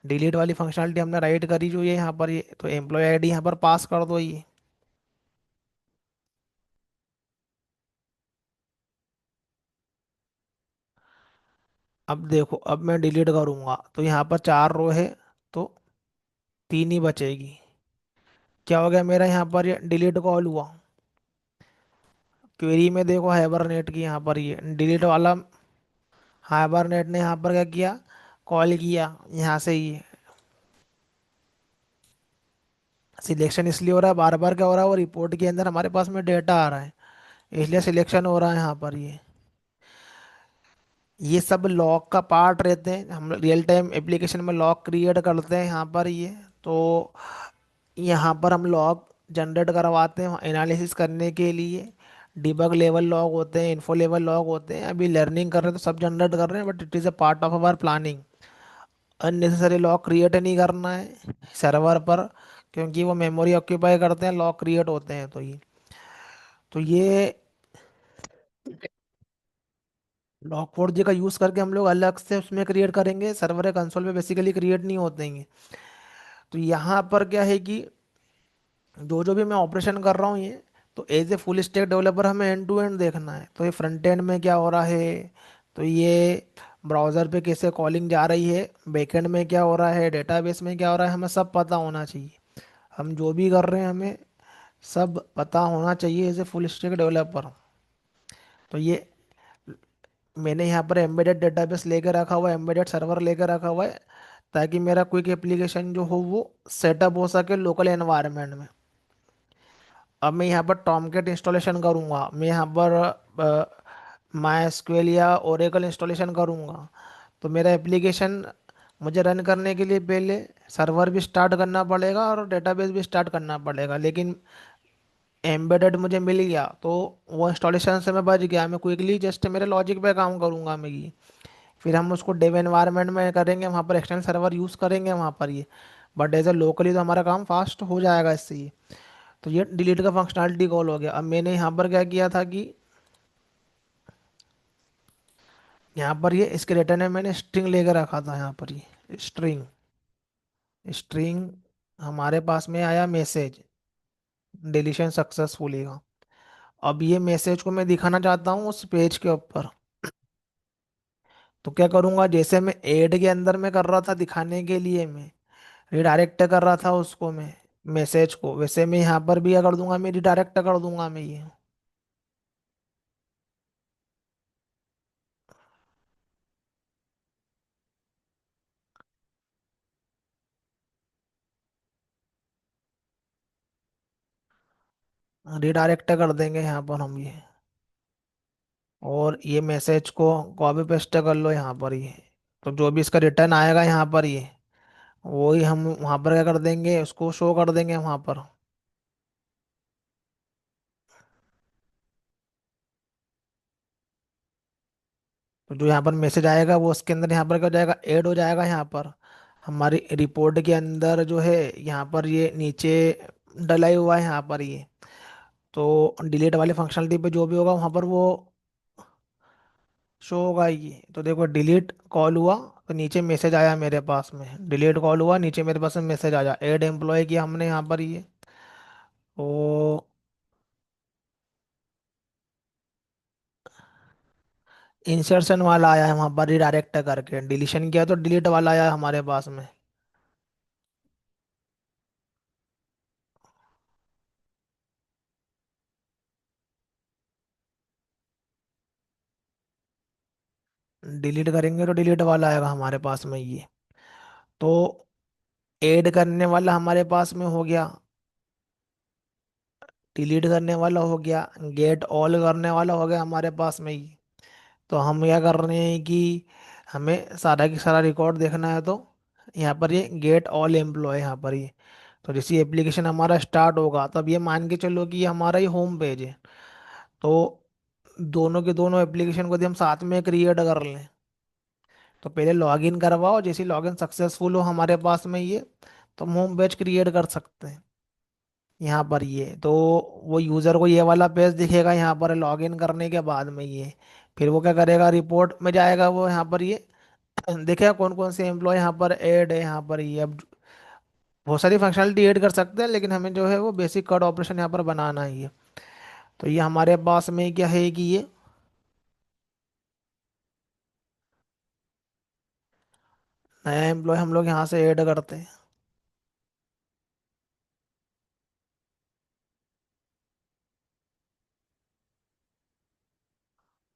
डिलीट वाली फंक्शनलिटी हमने राइट करी जो ये यहाँ पर, ये तो एम्प्लॉय आईडी यहाँ पर पास कर दो ये। अब देखो, अब मैं डिलीट करूंगा तो यहाँ पर 4 रो है, तो 3 ही बचेगी। क्या हो गया मेरा यहाँ पर, ये डिलीट कॉल हुआ। क्वेरी में देखो हाइबरनेट की यहाँ पर ये डिलीट वाला, हाइबरनेट ने यहाँ पर क्या किया, कॉल किया यहाँ से ही। सिलेक्शन इसलिए हो रहा है, बार बार क्या हो रहा है, वो रिपोर्ट के अंदर हमारे पास में डेटा आ रहा है, इसलिए सिलेक्शन हो रहा है यहाँ पर ये सब लॉग का पार्ट रहते हैं, हम रियल टाइम एप्लीकेशन में लॉग क्रिएट करते हैं यहाँ पर ये। तो यहाँ पर हम लॉग जनरेट करवाते हैं एनालिसिस करने के लिए। डिबग लेवल लॉग होते हैं, इन्फो लेवल लॉग होते हैं, अभी लर्निंग कर रहे हैं तो सब जनरेट कर रहे हैं, but it is a part of our planning. Unnecessary log create नहीं करना है सर्वर पर, क्योंकि वो मेमोरी ऑक्यूपाई करते हैं, लॉग क्रिएट होते हैं। तो ये लॉग फोर जी का यूज़ करके हम लोग अलग से उसमें क्रिएट करेंगे, सर्वर कंसोल पे बेसिकली क्रिएट नहीं होते हैं। तो यहाँ पर क्या है कि जो जो भी मैं ऑपरेशन कर रहा हूँ ये, तो as a full stack developer हमें एंड टू एंड देखना है। तो ये फ्रंट एंड में क्या हो रहा है, तो ये ब्राउज़र पे कैसे कॉलिंग जा रही है, बैकएंड में क्या हो रहा है, डेटाबेस में क्या हो रहा है, हमें सब पता होना चाहिए। हम जो भी कर रहे हैं हमें सब पता होना चाहिए as a full stack developer. तो ये मैंने यहाँ पर एम्बेडेड डेटाबेस लेकर रखा हुआ है, एम्बेडेड सर्वर लेकर रखा हुआ है, ताकि मेरा क्विक एप्लीकेशन जो हो वो सेटअप हो सके लोकल एनवायरनमेंट में। अब मैं यहाँ पर टॉमकेट इंस्टॉलेशन करूँगा, मैं यहाँ पर माई एसक्यूएल या ओरेकल इंस्टॉलेशन करूँगा, तो मेरा एप्लीकेशन मुझे रन करने के लिए पहले सर्वर भी स्टार्ट करना पड़ेगा और डेटाबेस भी स्टार्ट करना पड़ेगा। लेकिन एम्बेडेड मुझे मिल गया तो वो इंस्टॉलेशन से मैं बच गया, मैं क्विकली जस्ट मेरे लॉजिक पे काम करूँगा मैं ये। फिर हम उसको डेव एनवायरनमेंट में करेंगे, वहाँ पर एक्सटर्नल सर्वर यूज़ करेंगे वहाँ पर ये। बट एज ए लोकली तो हमारा काम फास्ट हो जाएगा इससे ये। तो ये डिलीट का फंक्शनलिटी कॉल हो गया। अब मैंने यहाँ पर क्या किया था कि यहाँ पर ये इसके रिटर्न में मैंने स्ट्रिंग लेकर रखा था, यहाँ पर ये स्ट्रिंग स्ट्रिंग हमारे पास में आया मैसेज डिलीशन सक्सेसफुली का। अब ये मैसेज को मैं दिखाना चाहता हूँ उस पेज के ऊपर। तो क्या करूँगा, जैसे मैं ऐड के अंदर में कर रहा था दिखाने के लिए, मैं रिडायरेक्ट कर रहा था उसको मैं मैसेज को, वैसे मैं यहाँ पर भी क्या कर दूंगा, मैं रिडायरेक्ट कर दूंगा मैं ये। रिडायरेक्ट कर देंगे यहाँ पर हम ये। और ये मैसेज को कॉपी पेस्ट कर लो यहाँ पर ये। तो जो भी इसका रिटर्न आएगा यहाँ पर ये, वही हम वहाँ पर क्या कर देंगे, उसको शो कर देंगे वहाँ पर। तो जो यहाँ पर मैसेज आएगा वो उसके अंदर यहाँ पर क्या हो जाएगा, ऐड हो जाएगा यहाँ पर हमारी रिपोर्ट के अंदर जो है। यहाँ पर ये नीचे डला ही हुआ है यहाँ पर ये। तो डिलीट वाले फंक्शनलिटी पे जो भी होगा वहाँ पर वो शो होगा ये। तो देखो डिलीट कॉल हुआ तो नीचे मैसेज आया मेरे पास में, डिलीट कॉल हुआ नीचे मेरे पास में मैसेज आया, ऐड एम्प्लॉय किया हमने यहाँ पर ये। तो इंसर्शन वाला आया है वहाँ पर रिडायरेक्ट करके, डिलीशन किया तो डिलीट वाला आया हमारे पास में। डिलीट करेंगे तो डिलीट वाला आएगा हमारे पास में ये। तो ऐड करने वाला हमारे पास में हो गया, डिलीट करने वाला हो गया, गेट ऑल करने वाला हो गया हमारे पास में ही। तो हम क्या कर रहे हैं कि हमें सारा की सारा रिकॉर्ड देखना है, तो यहाँ पर ये गेट ऑल एम्प्लॉय यहाँ पर ये। तो जैसे एप्लीकेशन हमारा स्टार्ट होगा तब ये मान के चलो कि ये हमारा ही होम पेज है। तो दोनों के दोनों एप्लीकेशन को यदि हम साथ में क्रिएट कर लें, तो पहले लॉगिन करवाओ, जैसे लॉगिन सक्सेसफुल हो हमारे पास में ये, तो हम होम पेज क्रिएट कर सकते हैं यहाँ पर ये। तो वो यूज़र को ये वाला पेज दिखेगा यहाँ पर लॉगिन करने के बाद में ये। फिर वो क्या करेगा, रिपोर्ट में जाएगा वो यहाँ पर ये देखेगा कौन कौन से एम्प्लॉय यहाँ पर ऐड है यहाँ पर ये। अब बहुत सारी फंक्शनलिटी ऐड कर सकते हैं, लेकिन हमें जो है वो बेसिक कोड ऑपरेशन यहाँ पर बनाना ही है। तो ये हमारे पास में क्या है कि ये नया एम्प्लॉय हम लोग यहाँ से ऐड करते हैं।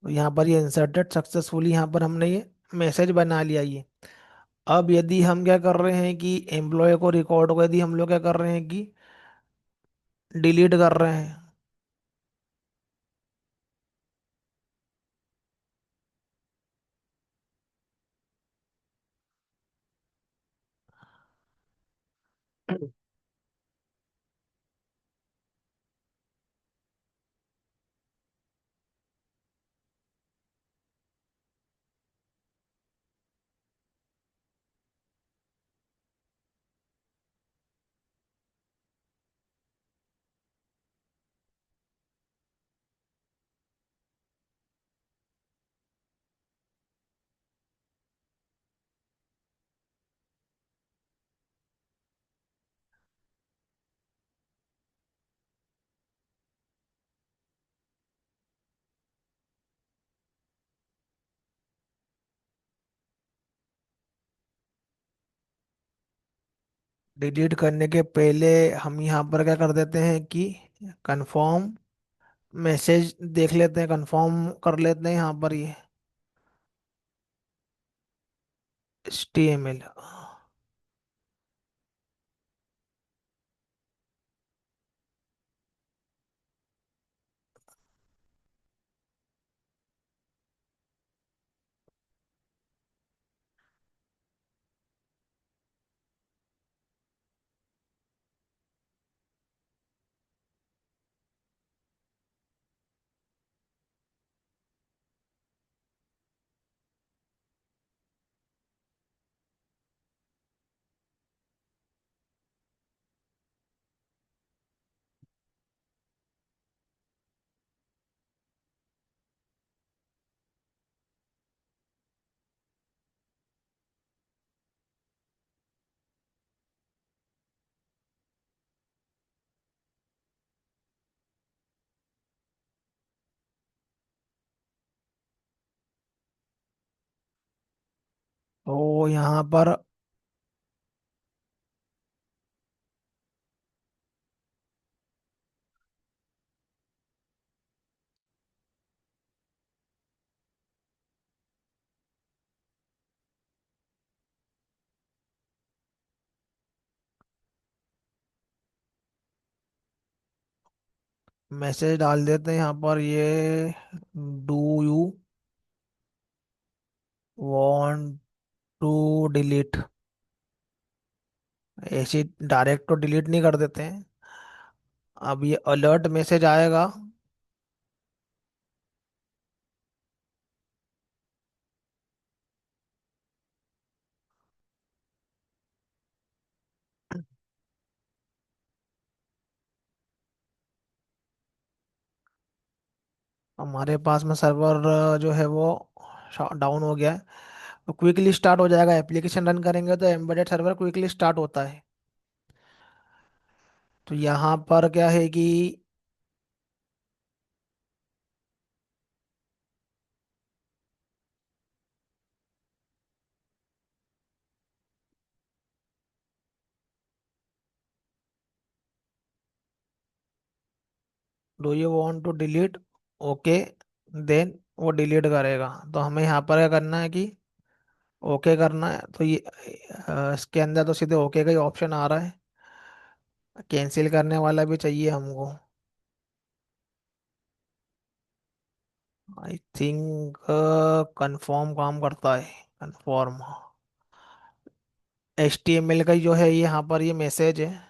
तो यहाँ पर ये इंसर्टेड सक्सेसफुली, यहाँ पर हमने ये मैसेज बना लिया ये। अब यदि हम क्या कर रहे हैं कि एम्प्लॉय को रिकॉर्ड को यदि हम लोग क्या कर रहे हैं कि डिलीट कर रहे हैं। डिलीट करने के पहले हम यहाँ पर क्या कर देते हैं कि कंफर्म मैसेज देख लेते हैं, कंफर्म कर लेते हैं यहाँ पर ये HTML। तो यहाँ पर मैसेज डाल देते हैं यहाँ पर ये, do you want to delete, ऐसे डायरेक्ट तो डिलीट नहीं कर देते हैं। अब ये अलर्ट मैसेज आएगा। हमारे पास में सर्वर जो है वो डाउन हो गया है। तो क्विकली स्टार्ट हो जाएगा, एप्लीकेशन रन करेंगे तो एम्बेडेड सर्वर क्विकली स्टार्ट होता है। तो यहाँ पर क्या है कि do you want to delete, okay, then वो डिलीट करेगा। तो हमें यहाँ पर क्या करना है कि ओके करना है। तो ये इसके अंदर तो सीधे ओके का ही ऑप्शन आ रहा है, कैंसिल करने वाला भी चाहिए हमको। आई थिंक कंफर्म काम करता है, कंफर्म। HTML का ही जो है ये यहाँ पर ये मैसेज है।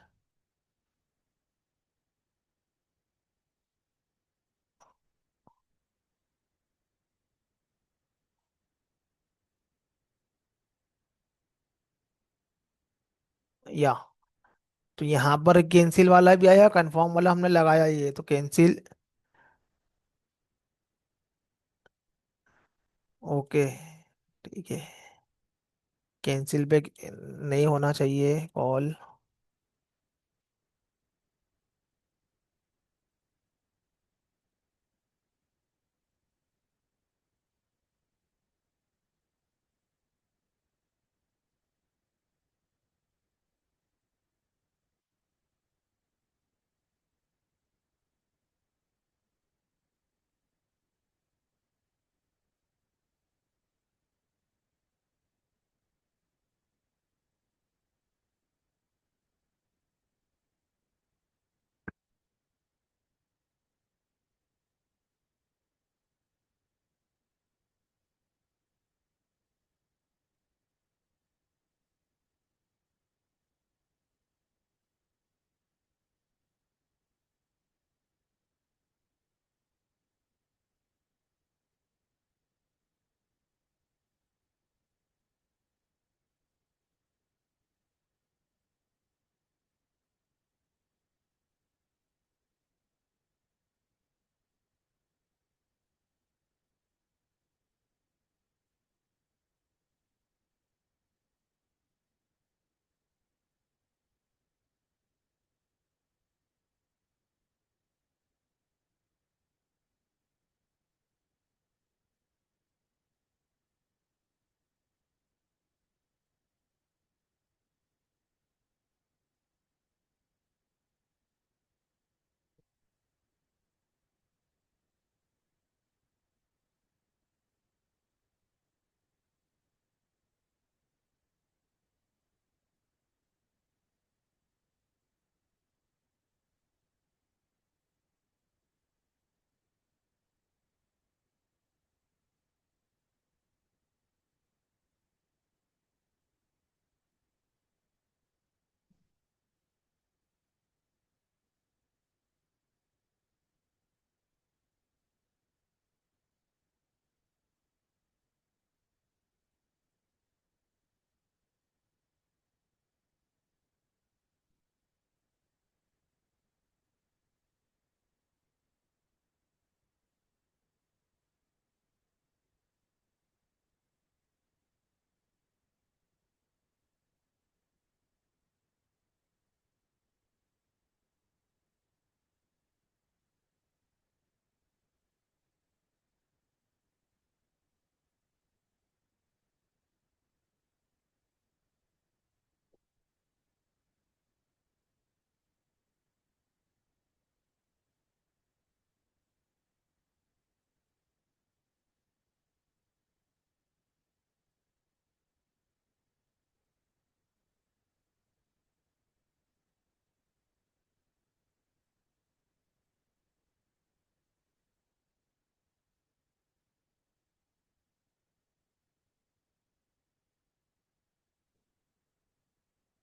या तो यहाँ पर कैंसिल वाला भी आया, कंफर्म वाला हमने लगाया, ये तो कैंसिल। ओके, ठीक है। कैंसिल पे नहीं होना चाहिए कॉल।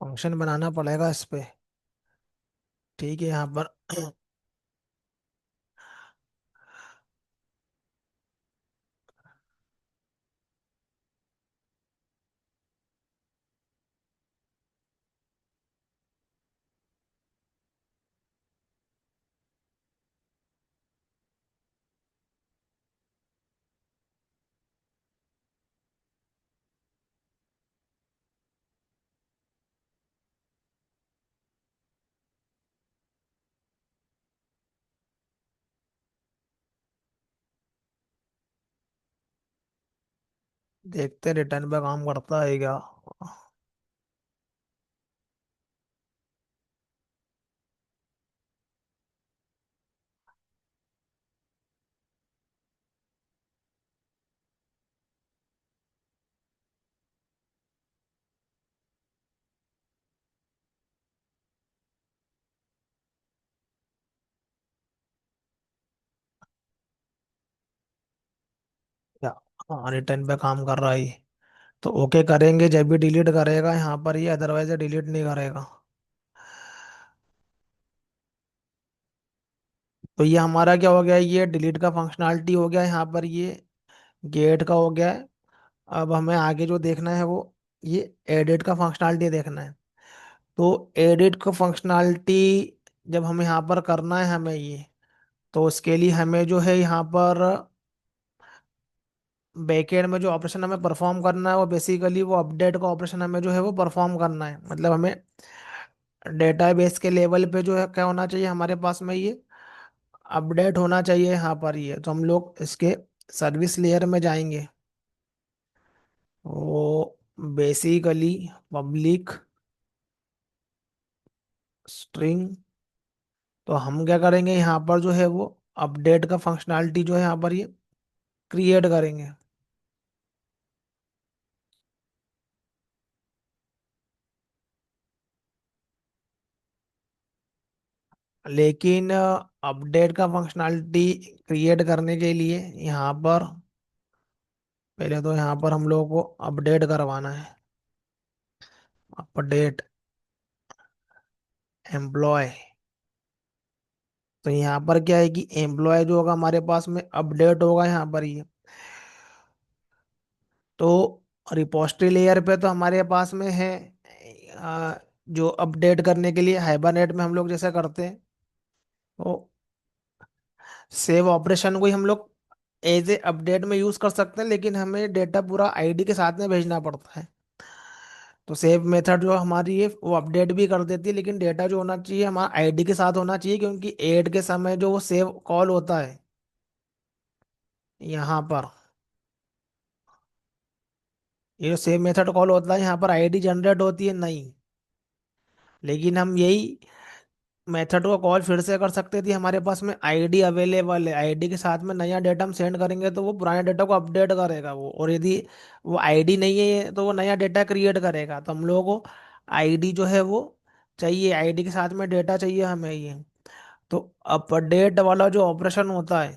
फंक्शन बनाना पड़ेगा इस पे। ठीक है, यहाँ पर देखते रिटर्न पे काम करता है क्या। क्या, हाँ रिटर्न पे काम कर रहा है ये। तो ओके करेंगे जब भी डिलीट करेगा यहाँ पर ये, अदरवाइज डिलीट नहीं करेगा। तो ये हमारा क्या हो गया, ये डिलीट का फंक्शनैलिटी हो गया यहाँ पर ये, गेट का हो गया है। अब हमें आगे जो देखना है वो ये एडिट का फंक्शनैलिटी देखना है। तो एडिट का फंक्शनैलिटी जब हम यहाँ पर करना है हमें ये, तो उसके लिए हमें जो है यहाँ पर बैकएंड में जो ऑपरेशन हमें परफॉर्म करना है वो बेसिकली वो अपडेट का ऑपरेशन हमें जो है वो परफॉर्म करना है। मतलब हमें डेटाबेस के लेवल पे जो है क्या होना चाहिए हमारे पास में ये अपडेट होना चाहिए यहाँ पर ये। तो हम लोग इसके सर्विस लेयर में जाएंगे। वो बेसिकली पब्लिक स्ट्रिंग, तो हम क्या करेंगे यहाँ पर जो है वो अपडेट का फंक्शनैलिटी जो है यहाँ पर ये क्रिएट करेंगे। लेकिन अपडेट का फंक्शनैलिटी क्रिएट करने के लिए यहाँ पर पहले तो यहाँ पर हम लोगों को अपडेट करवाना है। अपडेट एम्प्लॉय, तो यहाँ पर क्या है कि एम्प्लॉय जो होगा हमारे पास में अपडेट होगा यहाँ पर ये। तो रिपोजिटरी लेयर पे तो हमारे पास में है जो अपडेट करने के लिए हाइबरनेट में हम लोग जैसा करते हैं, तो सेव ऑपरेशन को ही हम लोग एज ए अपडेट में यूज कर सकते हैं, लेकिन हमें डेटा पूरा आईडी के साथ में भेजना पड़ता है। तो सेव मेथड जो हमारी है वो अपडेट भी कर देती है, लेकिन डेटा जो होना चाहिए हमारा आईडी के साथ होना चाहिए, क्योंकि ऐड के समय जो वो सेव कॉल होता है यहाँ पर, ये जो सेव मेथड कॉल होता है यहाँ पर आईडी जनरेट होती है नहीं। लेकिन हम यही मेथड को कॉल फिर से कर सकते थे, हमारे पास में आईडी अवेलेबल है, आईडी के साथ में नया डेटा हम सेंड करेंगे तो वो पुराने डेटा को अपडेट करेगा वो। और यदि वो आईडी नहीं है तो वो नया डेटा क्रिएट करेगा। तो हम लोगों को आईडी जो है वो चाहिए, आईडी के साथ में डेटा चाहिए हमें ये। तो अपडेट वाला जो ऑपरेशन होता है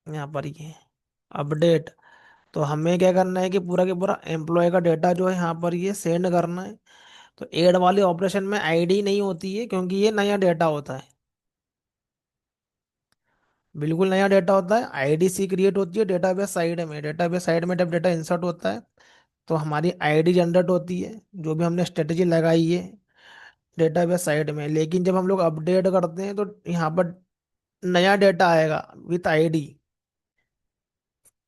यहाँ पर ये अपडेट, तो हमें क्या करना है कि पूरा के पूरा एम्प्लॉय का डेटा जो है यहाँ पर ये सेंड करना है। तो ऐड वाले ऑपरेशन में आईडी नहीं होती है, क्योंकि ये नया डेटा होता है, बिल्कुल नया डेटा होता है। आईडी सी क्रिएट होती है डेटाबेस साइड में, डेटाबेस साइड में जब डेटा इंसर्ट होता है तो हमारी आईडी जनरेट होती है, जो भी हमने स्ट्रेटेजी लगाई है डेटाबेस साइड में। लेकिन जब हम लोग अपडेट करते हैं तो यहाँ पर नया डेटा आएगा विथ आईडी।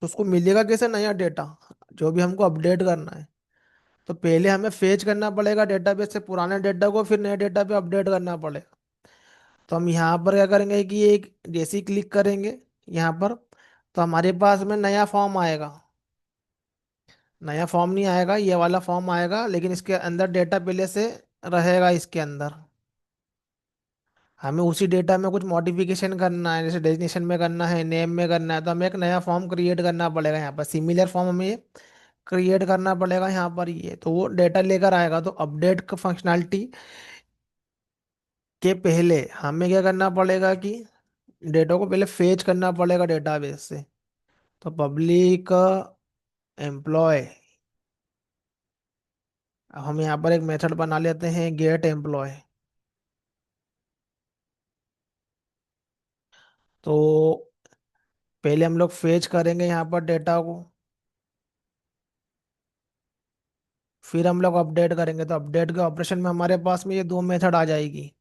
तो उसको मिलेगा कैसे नया डेटा, जो भी हमको अपडेट करना है। तो पहले हमें फेच करना पड़ेगा डेटाबेस से पुराने डेटा को, फिर नए डेटा पे अपडेट करना पड़ेगा। तो हम यहाँ पर क्या करेंगे कि एक जैसे ही क्लिक करेंगे यहाँ पर, तो हमारे पास में नया फॉर्म आएगा। नया फॉर्म नहीं आएगा, ये वाला फॉर्म आएगा, लेकिन इसके अंदर डेटा पहले से रहेगा इसके अंदर। हमें उसी डेटा में कुछ मॉडिफिकेशन करना है, जैसे डेजिग्नेशन में करना है, नेम में करना है, तो हमें एक नया फॉर्म क्रिएट करना पड़ेगा यहाँ पर। सिमिलर फॉर्म हमें क्रिएट करना पड़ेगा यहाँ पर ये, तो वो डेटा लेकर आएगा। तो अपडेट का फंक्शनैलिटी के पहले हमें क्या करना पड़ेगा कि डेटा को पहले फेच करना पड़ेगा डेटाबेस से। तो पब्लिक एम्प्लॉय अब हम यहाँ पर एक मेथड बना लेते हैं गेट एम्प्लॉय। तो पहले हम लोग फेच करेंगे यहाँ पर डेटा को, फिर हम लोग अपडेट करेंगे। तो अपडेट के ऑपरेशन में हमारे पास में ये दो मेथड आ जाएगी।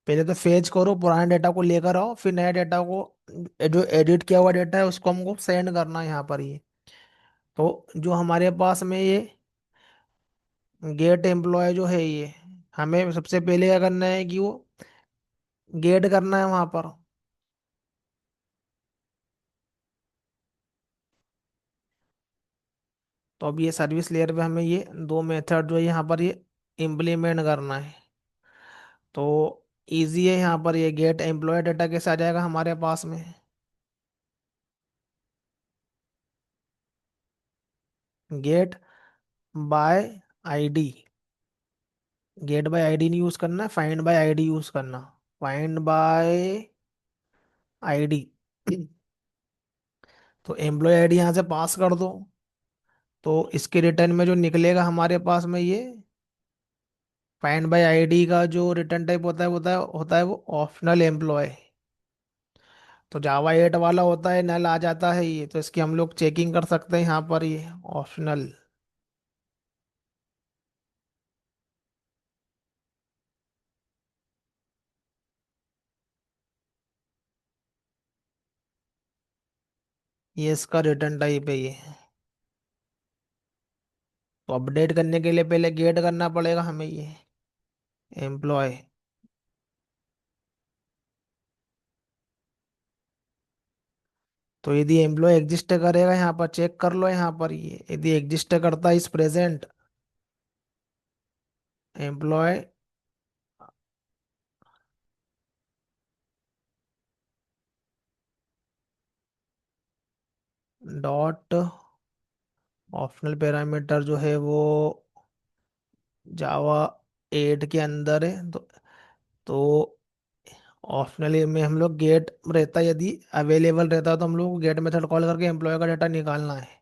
पहले तो फेच करो, पुराने डेटा को लेकर आओ, फिर नए डेटा को, जो एडिट किया हुआ डेटा है उसको हमको सेंड करना है यहाँ पर ये। तो जो हमारे पास में ये गेट एम्प्लॉय जो है ये, हमें सबसे पहले क्या करना है कि वो गेट करना है वहां पर। तो अब ये सर्विस लेयर पे हमें ये दो मेथड जो है यहाँ पर ये इम्प्लीमेंट करना है। तो इजी है, यहाँ पर ये गेट एम्प्लॉय डेटा कैसे आ जाएगा हमारे पास में। Get by ID, get by ID नहीं यूज करना, फाइंड बाय आईडी यूज करना। Find by ID. तो एम्प्लॉय आईडी यहाँ से पास कर दो। तो इसके रिटर्न में जो निकलेगा हमारे पास में ये फाइंड बाय आईडी का जो रिटर्न टाइप होता है वो ऑप्शनल एम्प्लॉय। तो जावा 8 वाला होता है, नल आ जाता है ये, तो इसकी हम लोग चेकिंग कर सकते हैं यहाँ पर ये ऑप्शनल। ये इसका रिटर्न टाइप है ये। तो अपडेट करने के लिए पहले गेट करना पड़ेगा हमें ये एम्प्लॉय। तो यदि एम्प्लॉय एग्जिस्ट करेगा यहाँ पर चेक कर लो, यहाँ पर ये यदि एग्जिस्ट करता है इस present employ dot optional parameter जो है वो जावा 8 के अंदर है। तो ऑप्शनली में हम लोग गेट रहता है, यदि अवेलेबल रहता है तो हम लोग को गेट मेथड कॉल करके एम्प्लॉय का डाटा निकालना है।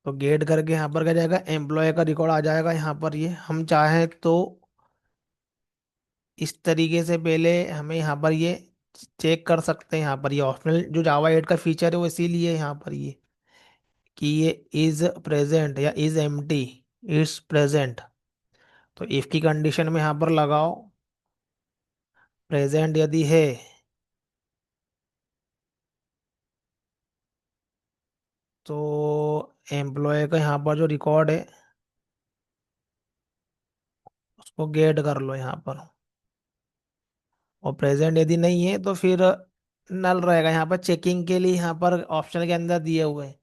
तो गेट करके यहाँ पर क्या जाएगा, एम्प्लॉय का रिकॉर्ड आ जाएगा यहाँ पर ये। हम चाहें तो इस तरीके से पहले हमें यहाँ पर ये चेक कर सकते हैं। यहाँ पर ये ऑप्शनल जो जावा 8 का फीचर है वो इसीलिए यहाँ पर ये कि ये इज प्रेजेंट या इज एम्प्टी, इज प्रेजेंट। तो इफ की कंडीशन में यहाँ पर लगाओ प्रेजेंट यदि है, तो एम्प्लॉय का यहाँ पर जो रिकॉर्ड है उसको गेट कर लो यहाँ पर। और प्रेजेंट यदि नहीं है तो फिर नल रहेगा यहाँ पर, चेकिंग के लिए यहाँ पर ऑप्शन के अंदर दिए हुए हैं।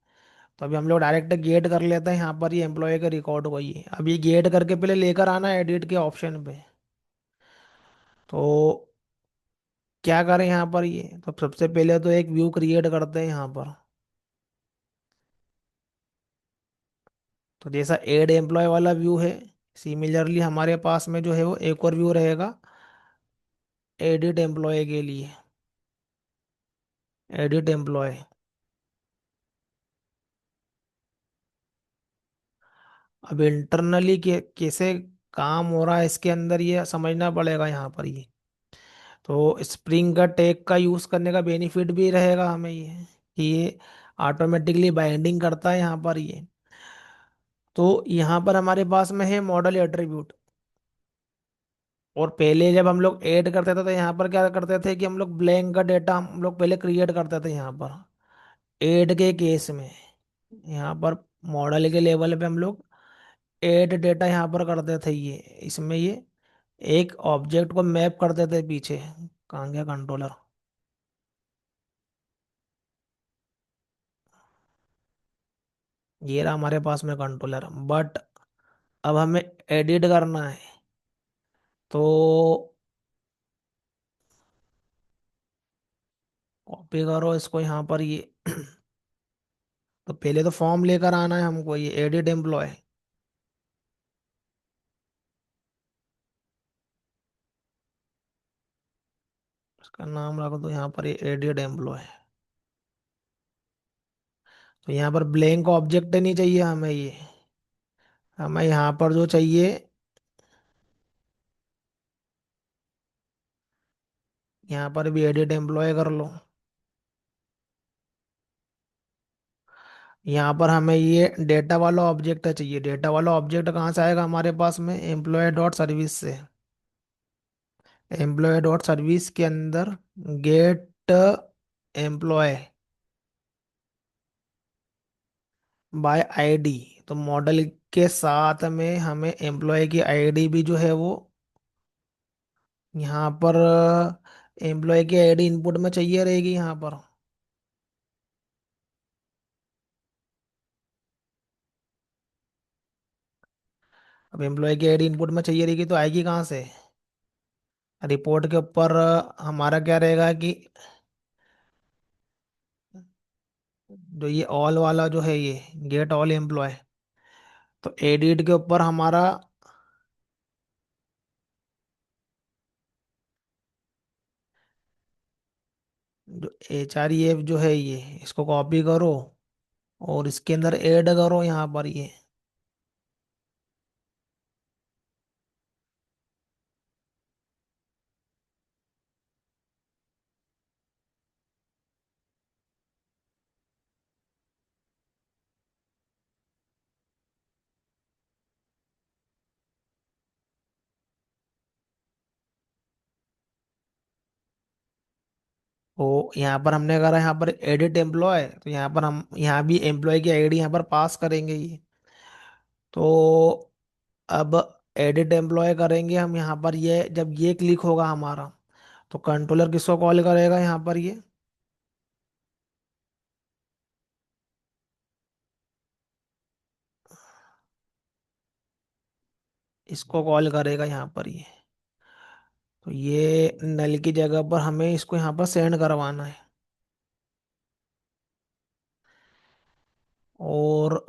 तो अभी हम लोग डायरेक्ट गेट कर लेते हैं यहाँ पर ये एम्प्लॉय के रिकॉर्ड को। ये अभी गेट करके पहले लेकर आना है एडिट के ऑप्शन पे। तो क्या करें यहाँ पर ये, तो सबसे पहले तो एक व्यू क्रिएट करते हैं यहाँ पर। तो जैसा एड एम्प्लॉय वाला व्यू है, सिमिलरली हमारे पास में जो है वो एक और व्यू रहेगा एडिट एम्प्लॉय के लिए। Edit employ. अब इंटरनली कैसे काम हो रहा है इसके अंदर ये समझना पड़ेगा यहाँ पर ये। तो स्प्रिंग का टैग का यूज करने का बेनिफिट भी रहेगा हमें ये कि ये ऑटोमेटिकली बाइंडिंग करता है यहाँ पर ये। तो यहाँ पर हमारे पास में है मॉडल एट्रीब्यूट। और पहले जब हम लोग ऐड करते थे तो यहाँ पर क्या करते थे कि हम लोग ब्लैंक का डेटा हम लोग पहले क्रिएट करते थे यहाँ पर ऐड के केस में। यहाँ पर मॉडल के लेवल पे हम लोग ऐड डेटा यहाँ पर करते थे ये, इसमें ये एक ऑब्जेक्ट को मैप करते थे पीछे। कहाँ गया कंट्रोलर। ये रहा हमारे पास में कंट्रोलर, बट अब हमें एडिट करना है। तो कॉपी करो इसको यहाँ पर ये। तो पहले तो फॉर्म लेकर आना है हमको, ये एडिट एम्प्लॉय। इसका नाम रख दो यहाँ पर, ये एडिट एम्प्लॉय। तो यहाँ पर ब्लैंक ऑब्जेक्ट नहीं चाहिए हमें ये, हमें यहाँ पर जो चाहिए, यहाँ पर भी एडिट एम्प्लॉय कर लो। यहाँ पर हमें ये डेटा वाला ऑब्जेक्ट चाहिए। डेटा वाला ऑब्जेक्ट कहाँ से आएगा हमारे पास में? एम्प्लॉय डॉट सर्विस से। एम्प्लॉय डॉट सर्विस के अंदर गेट एम्प्लॉय बाय आईडी। तो मॉडल के साथ में हमें एम्प्लॉय की आईडी भी जो है वो यहाँ पर एम्प्लॉय की आईडी इनपुट में चाहिए रहेगी यहाँ पर। अब एम्प्लॉय की आईडी इनपुट में चाहिए रहेगी तो आएगी कहाँ से? रिपोर्ट के ऊपर हमारा क्या रहेगा कि जो ये ऑल वाला जो है, ये गेट ऑल एम्प्लॉय, तो एडिट के ऊपर हमारा जो HREF जो है ये, इसको कॉपी करो और इसके अंदर ऐड करो यहाँ पर ये। तो यहाँ पर हमने करा यहाँ पर एडिट एम्प्लॉय, तो यहाँ पर हम यहाँ भी एम्प्लॉय की आईडी यहाँ पर पास करेंगे ये। तो अब एडिट एम्प्लॉय करेंगे हम यहाँ पर, ये जब ये क्लिक होगा हमारा, तो कंट्रोलर किसको कॉल करेगा यहाँ पर? ये इसको कॉल करेगा यहाँ पर ये। तो ये नल की जगह पर हमें इसको यहाँ पर सेंड करवाना है। और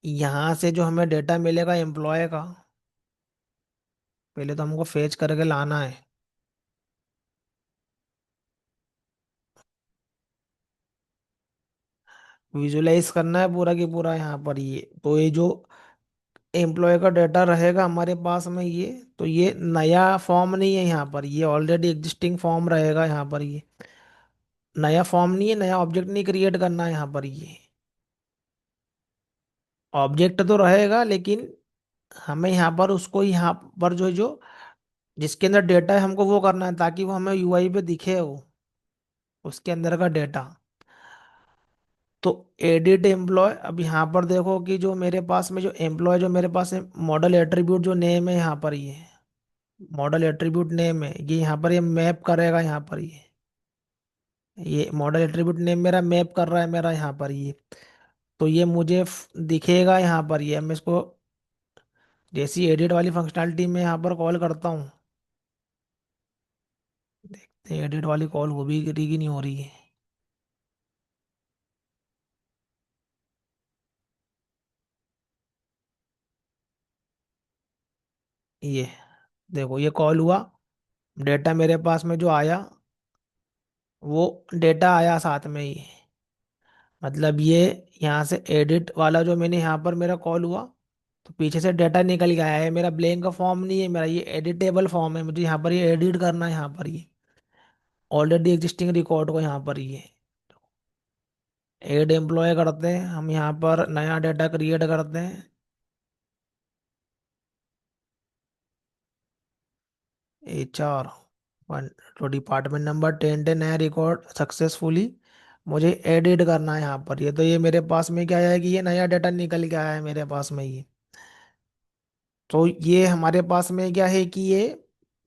यहाँ से जो हमें डेटा मिलेगा एम्प्लॉय का, पहले तो हमको फेच करके लाना है। विजुलाइज करना है पूरा की पूरा यहाँ पर ये। तो ये जो एम्प्लॉय का डाटा रहेगा हमारे पास में ये, तो ये नया फॉर्म नहीं है यहाँ पर, ये ऑलरेडी एग्जिस्टिंग फॉर्म रहेगा यहाँ पर ये। नया फॉर्म नहीं है, नया ऑब्जेक्ट नहीं क्रिएट करना है यहाँ पर ये। ऑब्जेक्ट तो रहेगा लेकिन हमें यहाँ पर उसको यहाँ पर जो जिसके अंदर डेटा है हमको वो करना है, ताकि वो हमें UI पे दिखे वो, उसके अंदर का डेटा। तो एडिट एम्प्लॉय, अब यहाँ पर देखो कि जो मेरे पास में जो एम्प्लॉय जो मेरे पास है, मॉडल एट्रीब्यूट जो नेम है यहाँ पर ये, मॉडल एट्रीब्यूट नेम है ये, यहाँ पर ये मैप करेगा यहाँ पर ये मॉडल एट्रीब्यूट नेम मेरा मैप कर रहा है मेरा यहाँ पर ये। तो ये मुझे दिखेगा यहाँ पर ये। मैं इसको जैसी एडिट वाली फंक्शनैलिटी में यहाँ पर कॉल करता हूँ, देखते हैं एडिट वाली कॉल हो भी रही कि नहीं हो रही है। ये देखो ये कॉल हुआ, डेटा मेरे पास में जो आया वो डेटा आया साथ में ही। मतलब ये यहाँ से एडिट वाला जो मैंने यहाँ पर मेरा कॉल हुआ, तो पीछे से डेटा निकल के आया है। मेरा ब्लैंक का फॉर्म नहीं है, मेरा ये एडिटेबल फॉर्म है, मुझे यहाँ पर ये एडिट करना है यहाँ पर ये ऑलरेडी एग्जिस्टिंग रिकॉर्ड को यहाँ पर ये ऐड एम्प्लॉय करते हैं हम, यहाँ पर नया डेटा क्रिएट करते हैं। HR वन, तो डिपार्टमेंट नंबर 1010 नया रिकॉर्ड सक्सेसफुली मुझे एडिट करना है यहाँ पर ये। तो ये मेरे पास में क्या है कि ये नया डाटा निकल के आया है मेरे पास में ये। तो ये हमारे पास में क्या है कि ये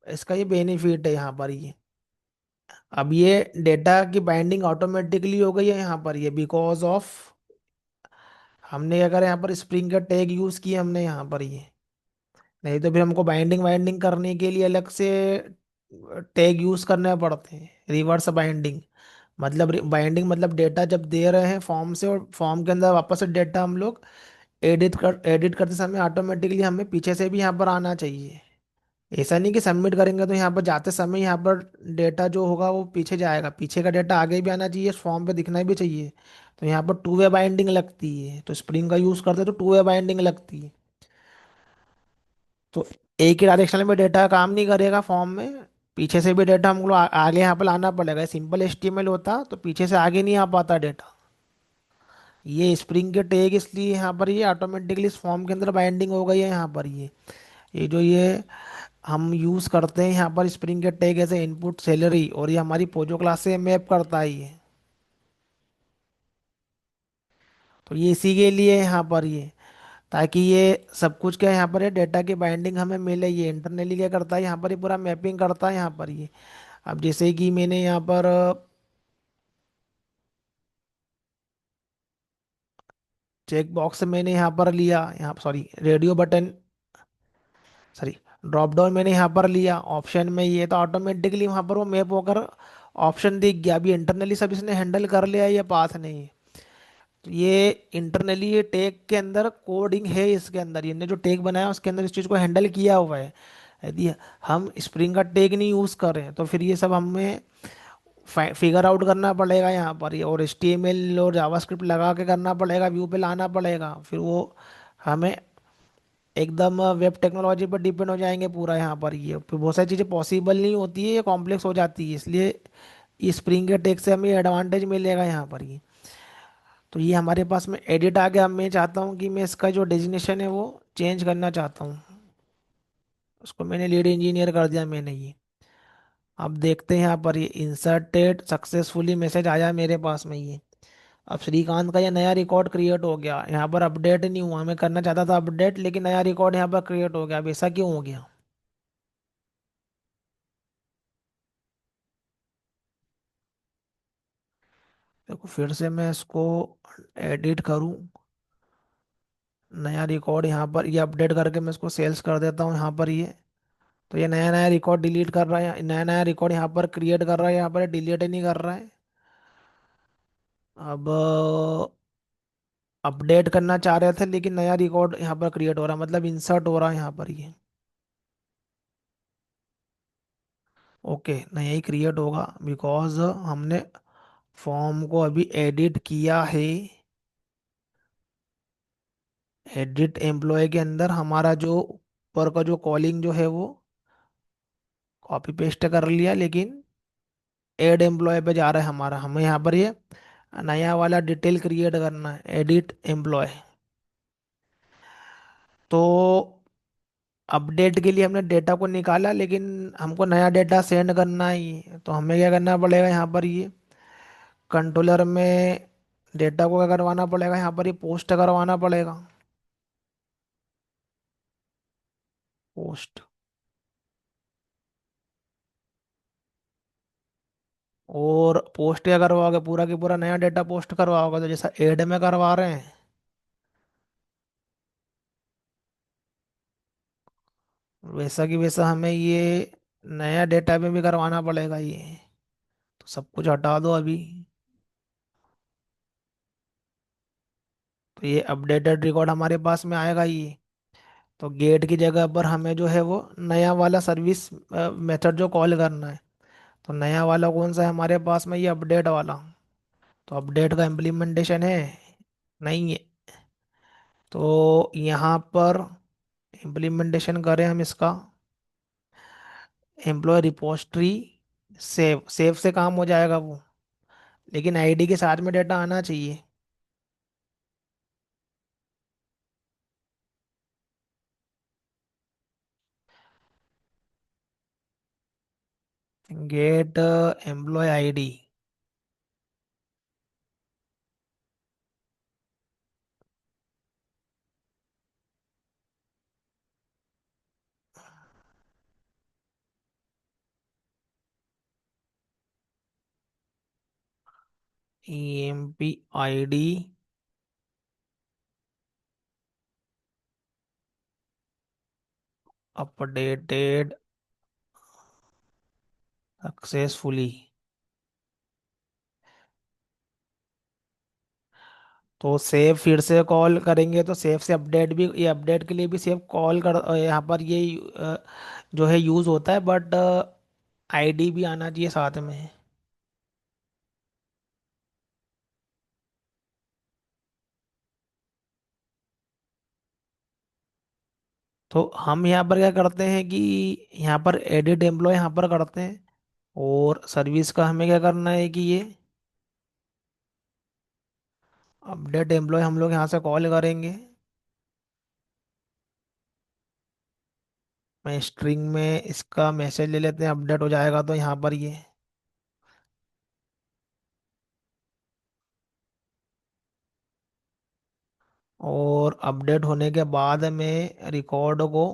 इसका ये बेनिफिट है यहाँ पर ये। अब ये डेटा की बाइंडिंग ऑटोमेटिकली हो गई है यहाँ पर ये, बिकॉज ऑफ हमने क्या करा यहाँ पर, स्प्रिंग का टैग यूज किया हमने यहाँ पर ये। नहीं तो फिर हमको बाइंडिंग वाइंडिंग करने के लिए अलग से टैग यूज करने पड़ते हैं, रिवर्स बाइंडिंग। मतलब बाइंडिंग मतलब डेटा जब दे रहे हैं फॉर्म से, और फॉर्म के अंदर वापस से डेटा हम लोग एडिट करते समय ऑटोमेटिकली हमें पीछे से भी यहाँ पर आना चाहिए। ऐसा नहीं कि सबमिट करेंगे तो यहाँ पर जाते समय यहाँ पर डेटा जो होगा वो पीछे जाएगा, पीछे का डेटा आगे भी आना चाहिए, फॉर्म पे दिखना भी चाहिए। तो यहाँ पर टू वे बाइंडिंग लगती है, तो स्प्रिंग का यूज करते हैं तो टू वे बाइंडिंग लगती है। तो एक ही डायरेक्शन में डेटा काम नहीं करेगा फॉर्म में, पीछे से भी डेटा हमको आगे यहाँ पर लाना पड़ेगा। सिंपल एचटीएमएल होता तो पीछे से आगे नहीं आ पाता डेटा। ये स्प्रिंग के टैग इसलिए यहाँ पर ये ऑटोमेटिकली इस फॉर्म के अंदर बाइंडिंग हो गई है यहाँ पर ये जो ये हम यूज करते हैं यहाँ पर स्प्रिंग के टैग ऐसे इनपुट सैलरी, और ये हमारी पोजो क्लास से मैप करता है ये। तो ये इसी के लिए है यहाँ पर ये, ताकि ये सब कुछ क्या है यहाँ पर, ये डेटा की बाइंडिंग हमें मिले। ये इंटरनली क्या करता है यहाँ पर, ये पूरा मैपिंग करता है यहाँ पर ये। अब जैसे कि मैंने यहाँ पर चेक बॉक्स मैंने यहाँ पर लिया, यहाँ sorry radio button, sorry drop down मैंने यहाँ पर लिया ऑप्शन में, ये तो ऑटोमेटिकली वहाँ पर वो मैप होकर ऑप्शन दिख गया। अभी इंटरनली सब इसने हैंडल कर लिया, ये पाथ नहीं। तो ये इंटरनली ये टेक के अंदर कोडिंग है, इसके अंदर ये जो टेक बनाया उसके अंदर इस चीज़ को हैंडल किया हुआ है। यदि हम स्प्रिंग का टेक नहीं यूज़ कर रहे हैं तो फिर ये सब हमें फिगर आउट करना पड़ेगा यहाँ पर ये, और HTML और जावास्क्रिप्ट लगा के करना पड़ेगा, व्यू पे लाना पड़ेगा, फिर वो हमें एकदम वेब टेक्नोलॉजी पर डिपेंड हो जाएंगे पूरा यहाँ पर ये। फिर बहुत सारी चीज़ें पॉसिबल नहीं होती है, ये कॉम्प्लेक्स हो जाती है, इसलिए इस स्प्रिंग के टेक से हमें एडवांटेज मिलेगा यहाँ पर ये। तो ये हमारे पास में एडिट आ गया। अब मैं चाहता हूँ कि मैं इसका जो डेजिग्नेशन है वो चेंज करना चाहता हूँ, उसको मैंने लीड इंजीनियर कर दिया मैंने ये। अब देखते हैं यहाँ पर ये इंसर्टेड सक्सेसफुली मैसेज आया मेरे पास में ये। अब श्रीकांत का ये नया रिकॉर्ड क्रिएट हो गया, यहाँ पर अपडेट नहीं हुआ, मैं करना चाहता था अपडेट, लेकिन नया रिकॉर्ड यहाँ पर क्रिएट हो गया। अब ऐसा क्यों हो गया? देखो फिर से मैं इसको एडिट करूँ, नया रिकॉर्ड यहाँ पर ये अपडेट करके मैं इसको सेल्स कर देता हूँ यहाँ पर ये। तो ये नया नया रिकॉर्ड डिलीट कर रहा है, नया नया रिकॉर्ड यहाँ पर क्रिएट कर रहा है, यहाँ पर डिलीट ही नहीं कर रहा है। अब अपडेट करना चाह रहे थे लेकिन नया रिकॉर्ड यहाँ पर क्रिएट हो रहा है, मतलब इंसर्ट हो रहा है यहाँ पर ये। ओके, नया ही क्रिएट होगा बिकॉज हमने फॉर्म को अभी एडिट किया है। एडिट एम्प्लॉय के अंदर हमारा जो ऊपर का जो कॉलिंग जो है वो कॉपी पेस्ट कर लिया, लेकिन एड एम्प्लॉय पे जा रहा है हमारा, हमें यहाँ पर ये नया वाला डिटेल क्रिएट करना है, एडिट एम्प्लॉय। तो अपडेट के लिए हमने डेटा को निकाला, लेकिन हमको नया डेटा सेंड करना ही है, तो हमें क्या करना पड़ेगा यहाँ पर ये कंट्रोलर में डेटा को क्या करवाना पड़ेगा, यहाँ पर ये पोस्ट करवाना पड़ेगा। पोस्ट, और पोस्ट क्या करवाओगे, पूरा की पूरा नया डेटा पोस्ट करवाओगे तो जैसा एड में करवा रहे हैं वैसा की वैसा हमें ये नया डेटा में भी करवाना पड़ेगा ये। तो सब कुछ हटा दो अभी। तो ये अपडेटेड रिकॉर्ड हमारे पास में आएगा ये। तो गेट की जगह पर हमें जो है वो नया वाला सर्विस मेथड जो कॉल करना है। तो नया वाला कौन सा है हमारे पास में, ये अपडेट वाला। तो अपडेट का इम्प्लीमेंटेशन है नहीं है, तो यहाँ पर इम्प्लीमेंटेशन करें हम इसका, एम्प्लॉय रिपोजिटरी सेव, सेव से काम हो जाएगा वो, लेकिन आईडी के साथ में डेटा आना चाहिए। Get employee ID, EMP ID updated successfully. तो सेव फिर से कॉल करेंगे तो सेव से अपडेट भी, ये अपडेट के लिए भी सेव कॉल कर यहाँ पर ये जो है यूज़ होता है, बट आईडी भी आना चाहिए साथ में। तो हम यहाँ पर क्या करते हैं कि यहाँ पर एडिट एम्प्लॉय यहाँ पर करते हैं, और सर्विस का हमें क्या करना है कि ये अपडेट एम्प्लॉय हम लोग यहाँ से कॉल करेंगे। मैं स्ट्रिंग में इसका मैसेज ले लेते हैं, अपडेट हो जाएगा तो यहाँ पर ये, और अपडेट होने के बाद में रिकॉर्ड को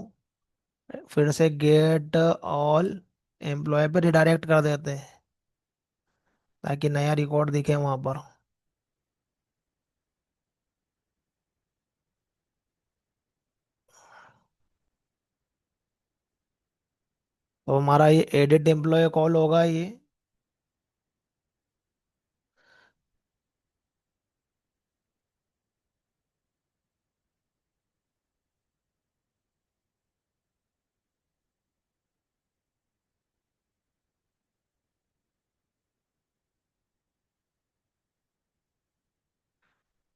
फिर से गेट ऑल एम्प्लॉय पे रिडायरेक्ट कर देते हैं, ताकि नया रिकॉर्ड दिखे वहां पर। तो हमारा ये एडिट एम्प्लॉय कॉल होगा ये।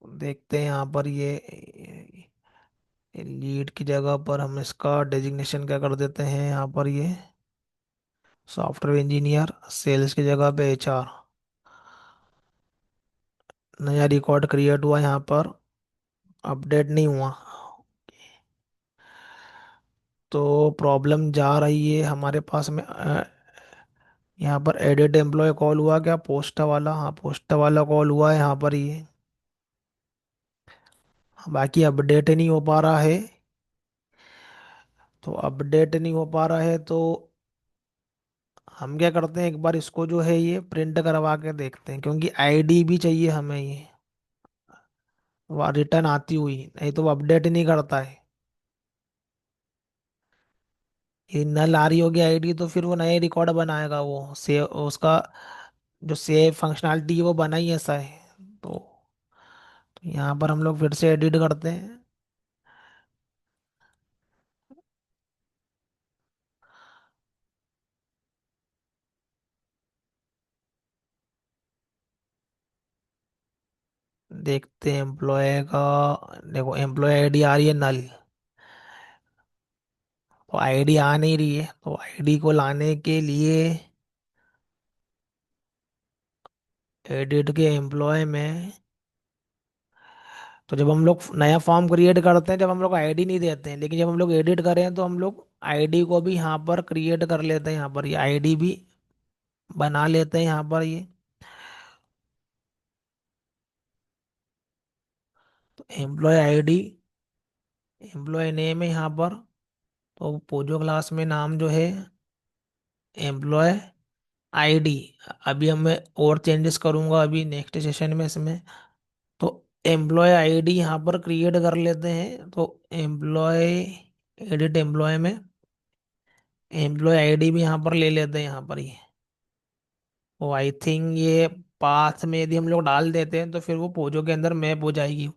देखते हैं यहाँ पर ये लीड की जगह पर हम इसका डेजिग्नेशन क्या कर देते हैं यहाँ पर ये सॉफ्टवेयर इंजीनियर, सेल्स की जगह पे एचआर। नया रिकॉर्ड क्रिएट हुआ यहाँ पर, अपडेट नहीं हुआ, तो प्रॉब्लम जा रही है हमारे पास में। यहाँ पर एडिट एम्प्लॉय कॉल हुआ क्या, पोस्ट वाला, हाँ पोस्ट वाला कॉल हुआ है यहाँ पर ये। बाकी अपडेट नहीं हो पा रहा है। तो अपडेट नहीं हो पा रहा है तो हम क्या करते हैं, एक बार इसको जो है ये प्रिंट करवा के देखते हैं, क्योंकि आईडी भी चाहिए हमें ये रिटर्न आती हुई, नहीं तो वो अपडेट नहीं करता है। ये नल आ रही होगी आईडी तो फिर वो नए रिकॉर्ड बनाएगा, वो सेव उसका जो सेव फंक्शनैलिटी है वो बना ही ऐसा है। तो यहाँ पर हम लोग फिर से एडिट करते हैं। देखते हैं एम्प्लॉय का। देखो एम्प्लॉय आईडी आ रही है नल, तो आईडी आ नहीं रही है, तो आईडी को लाने के लिए एडिट के एम्प्लॉय में, तो जब हम लोग नया फॉर्म क्रिएट करते हैं, जब हम लोग आईडी नहीं देते हैं, लेकिन जब हम लोग एडिट करें तो हम लोग आईडी को भी यहाँ पर क्रिएट कर लेते हैं, यहाँ पर ये आईडी भी बना लेते हैं यहाँ पर ये। तो एम्प्लॉय आईडी, एम्प्लॉय नेम है यहाँ पर, तो पोजो क्लास में नाम जो है एम्प्लॉय आईडी। अभी हम मैं और चेंजेस करूंगा अभी नेक्स्ट सेशन में इसमें। तो एम्प्लॉय आईडी यहाँ पर क्रिएट कर लेते हैं, तो एम्प्लॉय एडिट एम्प्लॉय में एम्प्लॉय आईडी भी यहाँ पर ले लेते हैं यहाँ पर ये। तो आई थिंक ये पाथ में यदि हम लोग डाल देते हैं तो फिर वो पोजो के अंदर मैप हो जाएगी।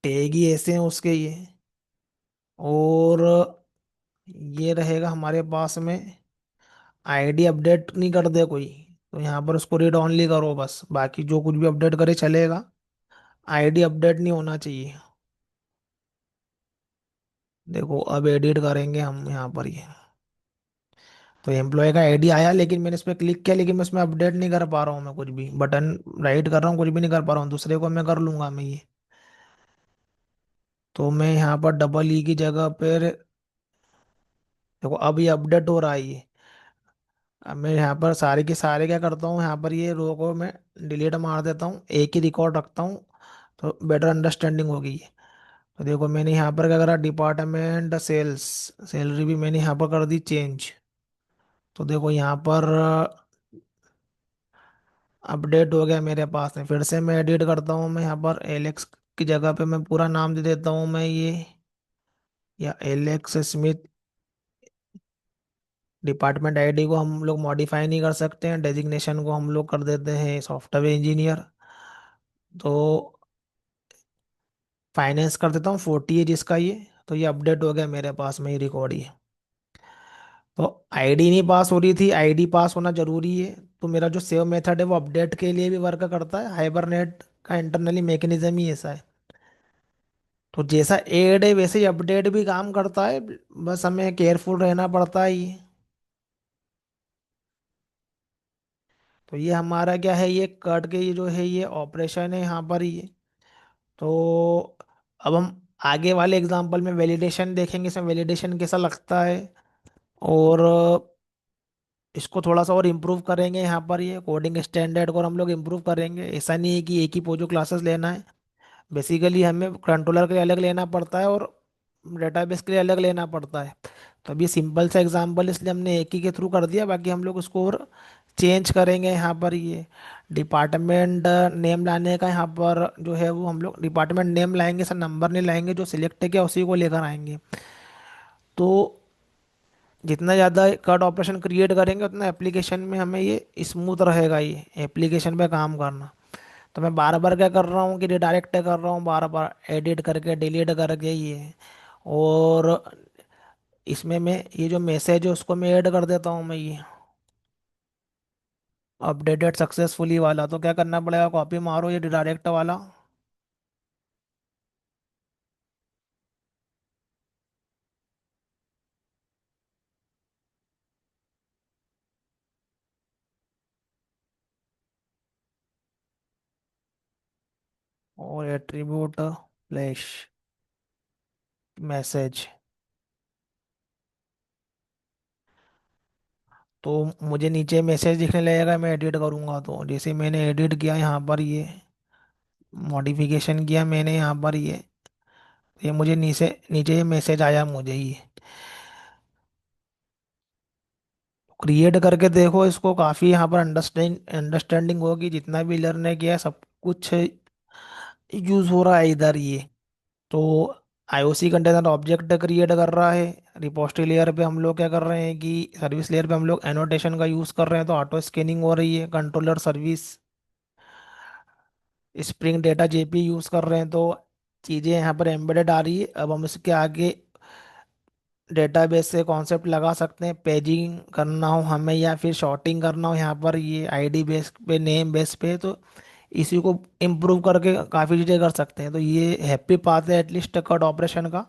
टैग ही ऐसे हैं उसके ये। और ये रहेगा हमारे पास में, आईडी अपडेट नहीं कर दे कोई तो यहाँ पर उसको रीड ऑनली करो बस, बाकी जो कुछ भी अपडेट करे चलेगा, आईडी अपडेट नहीं होना चाहिए। देखो अब एडिट करेंगे हम यहाँ पर ये। तो एम्प्लॉय का आईडी आया, लेकिन मैंने इस पर क्लिक किया, लेकिन मैं इसमें अपडेट नहीं कर पा रहा हूँ, मैं कुछ भी बटन राइट कर रहा हूँ, कुछ भी नहीं कर पा रहा हूँ, दूसरे को मैं कर लूंगा मैं ये। तो मैं यहाँ पर डबल ई की जगह पर, देखो अब ये अपडेट हो रहा है ये। अब मैं यहाँ पर सारे के सारे क्या करता हूँ, यहाँ पर ये रो को मैं डिलीट मार देता हूँ, एक ही रिकॉर्ड रखता हूँ, तो बेटर अंडरस्टैंडिंग होगी। तो देखो मैंने यहाँ पर क्या करा, डिपार्टमेंट सेल्स, सैलरी भी मैंने यहाँ पर कर दी चेंज। तो देखो यहाँ पर अपडेट हो गया मेरे पास में। फिर से मैं एडिट करता हूँ, मैं यहाँ पर एलेक्स की जगह पे मैं पूरा नाम दे देता हूँ मैं या एलेक्स स्मिथ। डिपार्टमेंट आईडी को हम लोग मॉडिफाई नहीं कर सकते हैं, डेजिग्नेशन को हम लोग कर देते हैं सॉफ्टवेयर इंजीनियर। तो फाइनेंस कर देता हूँ 40 है जिसका ये। तो ये अपडेट हो गया मेरे पास में, ही रिकॉर्ड ही है। तो आईडी नहीं पास हो रही थी, आईडी पास होना जरूरी है। तो मेरा जो सेव मेथड है वो अपडेट के लिए भी वर्क करता है, हाइबरनेट का इंटरनली मैकेनिज्म ही ऐसा है। तो जैसा एड है वैसे ही अपडेट भी काम करता है, बस हमें केयरफुल रहना पड़ता है ये। तो ये हमारा क्या है, ये कट के ये जो है ये ऑपरेशन है यहाँ पर ये। तो अब हम आगे वाले एग्जांपल में वैलिडेशन देखेंगे, इसमें वैलिडेशन कैसा लगता है। और इसको थोड़ा सा और इम्प्रूव करेंगे यहाँ पर, ये कोडिंग स्टैंडर्ड को हम लोग इम्प्रूव करेंगे। ऐसा नहीं है कि एक ही पोजो क्लासेस लेना है। बेसिकली हमें कंट्रोलर के लिए अलग लेना पड़ता है और डेटाबेस के लिए अलग लेना पड़ता है। तो अभी सिंपल सा एग्जांपल इसलिए हमने एक ही के थ्रू कर दिया, बाकी हम लोग उसको और चेंज करेंगे यहाँ पर ये। डिपार्टमेंट नेम लाने का यहाँ पर जो है वो हम लोग डिपार्टमेंट नेम लाएंगे सर, नंबर नहीं लाएंगे, जो सिलेक्ट किया उसी को लेकर आएंगे। तो जितना ज़्यादा कट ऑपरेशन क्रिएट करेंगे उतना एप्लीकेशन में हमें ये स्मूथ रहेगा, ये एप्लीकेशन पे काम करना। तो मैं बार बार क्या कर रहा हूँ कि रिडायरेक्ट कर रहा हूँ, बार बार एडिट करके डिलीट करके ये। और इसमें मैं ये जो मैसेज है उसको मैं ऐड कर देता हूँ मैं ये, अपडेटेड सक्सेसफुली वाला। तो क्या करना पड़ेगा, कॉपी मारो ये रिडायरेक्ट वाला, और एट्रीब्यूट फ्लैश मैसेज। तो मुझे नीचे मैसेज दिखने लगेगा, मैं एडिट करूँगा तो जैसे मैंने एडिट किया यहाँ पर ये, मॉडिफिकेशन किया मैंने यहाँ पर ये मुझे नीचे नीचे ये मैसेज आया मुझे ये। क्रिएट करके देखो इसको, काफ़ी यहाँ पर अंडरस्टैंडिंग होगी, जितना भी लर्न किया है, सब कुछ यूज़ हो रहा है इधर ये। तो आईओसी कंटेनर ऑब्जेक्ट क्रिएट कर रहा है। रिपोजिटरी लेयर पे हम लोग क्या कर रहे हैं कि सर्विस लेयर पे हम लोग एनोटेशन का यूज़ कर रहे हैं, तो ऑटो स्कैनिंग हो रही है। Controller service spring data JP use कर रहे हैं, तो चीज़ें यहाँ पर एम्बेडेड आ रही है। अब हम इसके आगे डेटाबेस से कॉन्सेप्ट लगा सकते हैं, पेजिंग करना हो हमें या फिर शॉर्टिंग करना हो यहाँ पर ये आईडी बेस पे, नेम बेस पे। तो इसी को इम्प्रूव करके काफ़ी चीज़ें कर सकते हैं। तो ये हैप्पी पाथ है एटलीस्ट कट ऑपरेशन का।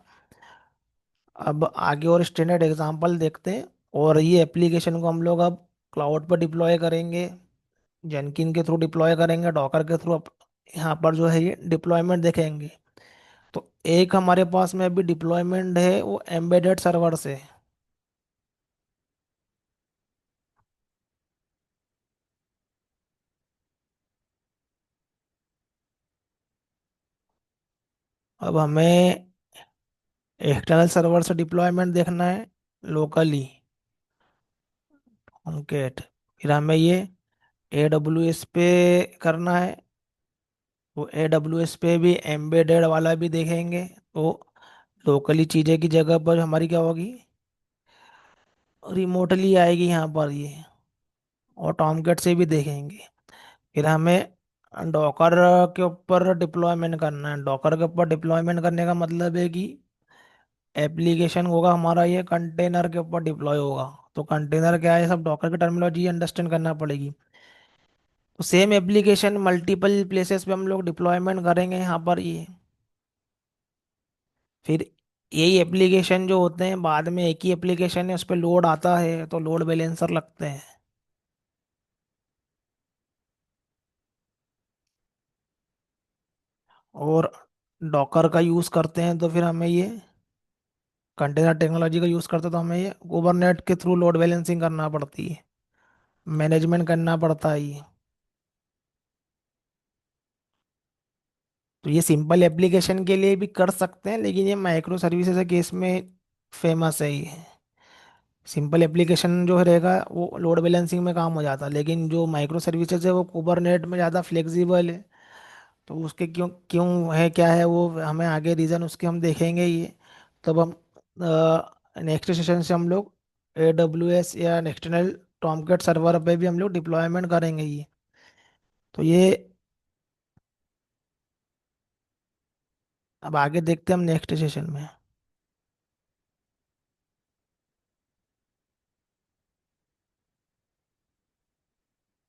अब आगे और स्टैंडर्ड एग्जांपल देखते हैं। और ये एप्लीकेशन को हम लोग अब क्लाउड पर डिप्लॉय करेंगे, जेनकिन के थ्रू डिप्लॉय करेंगे, डॉकर के थ्रू। यहाँ पर जो है ये डिप्लॉयमेंट देखेंगे। तो एक हमारे पास में अभी डिप्लॉयमेंट है वो एम्बेडेड सर्वर से। अब हमें एक्सटर्नल सर्वर से डिप्लॉयमेंट देखना है लोकली, ऑनकेट। फिर हमें ये AWS पे करना है, तो AWS पे भी एम्बेडेड वाला भी देखेंगे। तो लोकली चीज़ें की जगह पर हमारी क्या होगी, रिमोटली आएगी यहाँ पर ये। और टॉमकेट से भी देखेंगे। फिर हमें डॉकर के ऊपर डिप्लॉयमेंट करना है। डॉकर के ऊपर डिप्लॉयमेंट करने का मतलब है कि एप्लीकेशन होगा हमारा ये कंटेनर के ऊपर डिप्लॉय होगा। तो कंटेनर क्या है, सब डॉकर की टर्मिनोलॉजी अंडरस्टैंड करना पड़ेगी। तो सेम एप्लीकेशन मल्टीपल प्लेसेस पे हम लोग डिप्लॉयमेंट करेंगे यहाँ पर ये। फिर यही एप्लीकेशन जो होते हैं बाद में एक ही एप्लीकेशन है उस पर लोड आता है, तो लोड बैलेंसर लगते हैं। और डॉकर का यूज़ करते हैं तो फिर हमें ये कंटेनर टेक्नोलॉजी का यूज़ करते हैं तो हमें ये कुबरनेट के थ्रू लोड बैलेंसिंग करना पड़ती है, मैनेजमेंट करना पड़ता है ये। तो ये सिंपल एप्लीकेशन के लिए भी कर सकते हैं, लेकिन ये माइक्रो सर्विसेज के केस में फेमस है ये। सिंपल एप्लीकेशन जो रहेगा वो लोड बैलेंसिंग में काम हो जाता है, लेकिन जो माइक्रो सर्विसेज है वो कुबरनेट में ज़्यादा फ्लेक्सिबल है। तो उसके क्यों क्यों है क्या है वो हमें आगे रीज़न उसके हम देखेंगे ये। तब हम नेक्स्ट सेशन से हम लोग AWS या एक्सटर्नल टॉमकेट सर्वर पे भी हम लोग डिप्लॉयमेंट करेंगे ये। तो ये अब आगे देखते हैं हम नेक्स्ट सेशन में।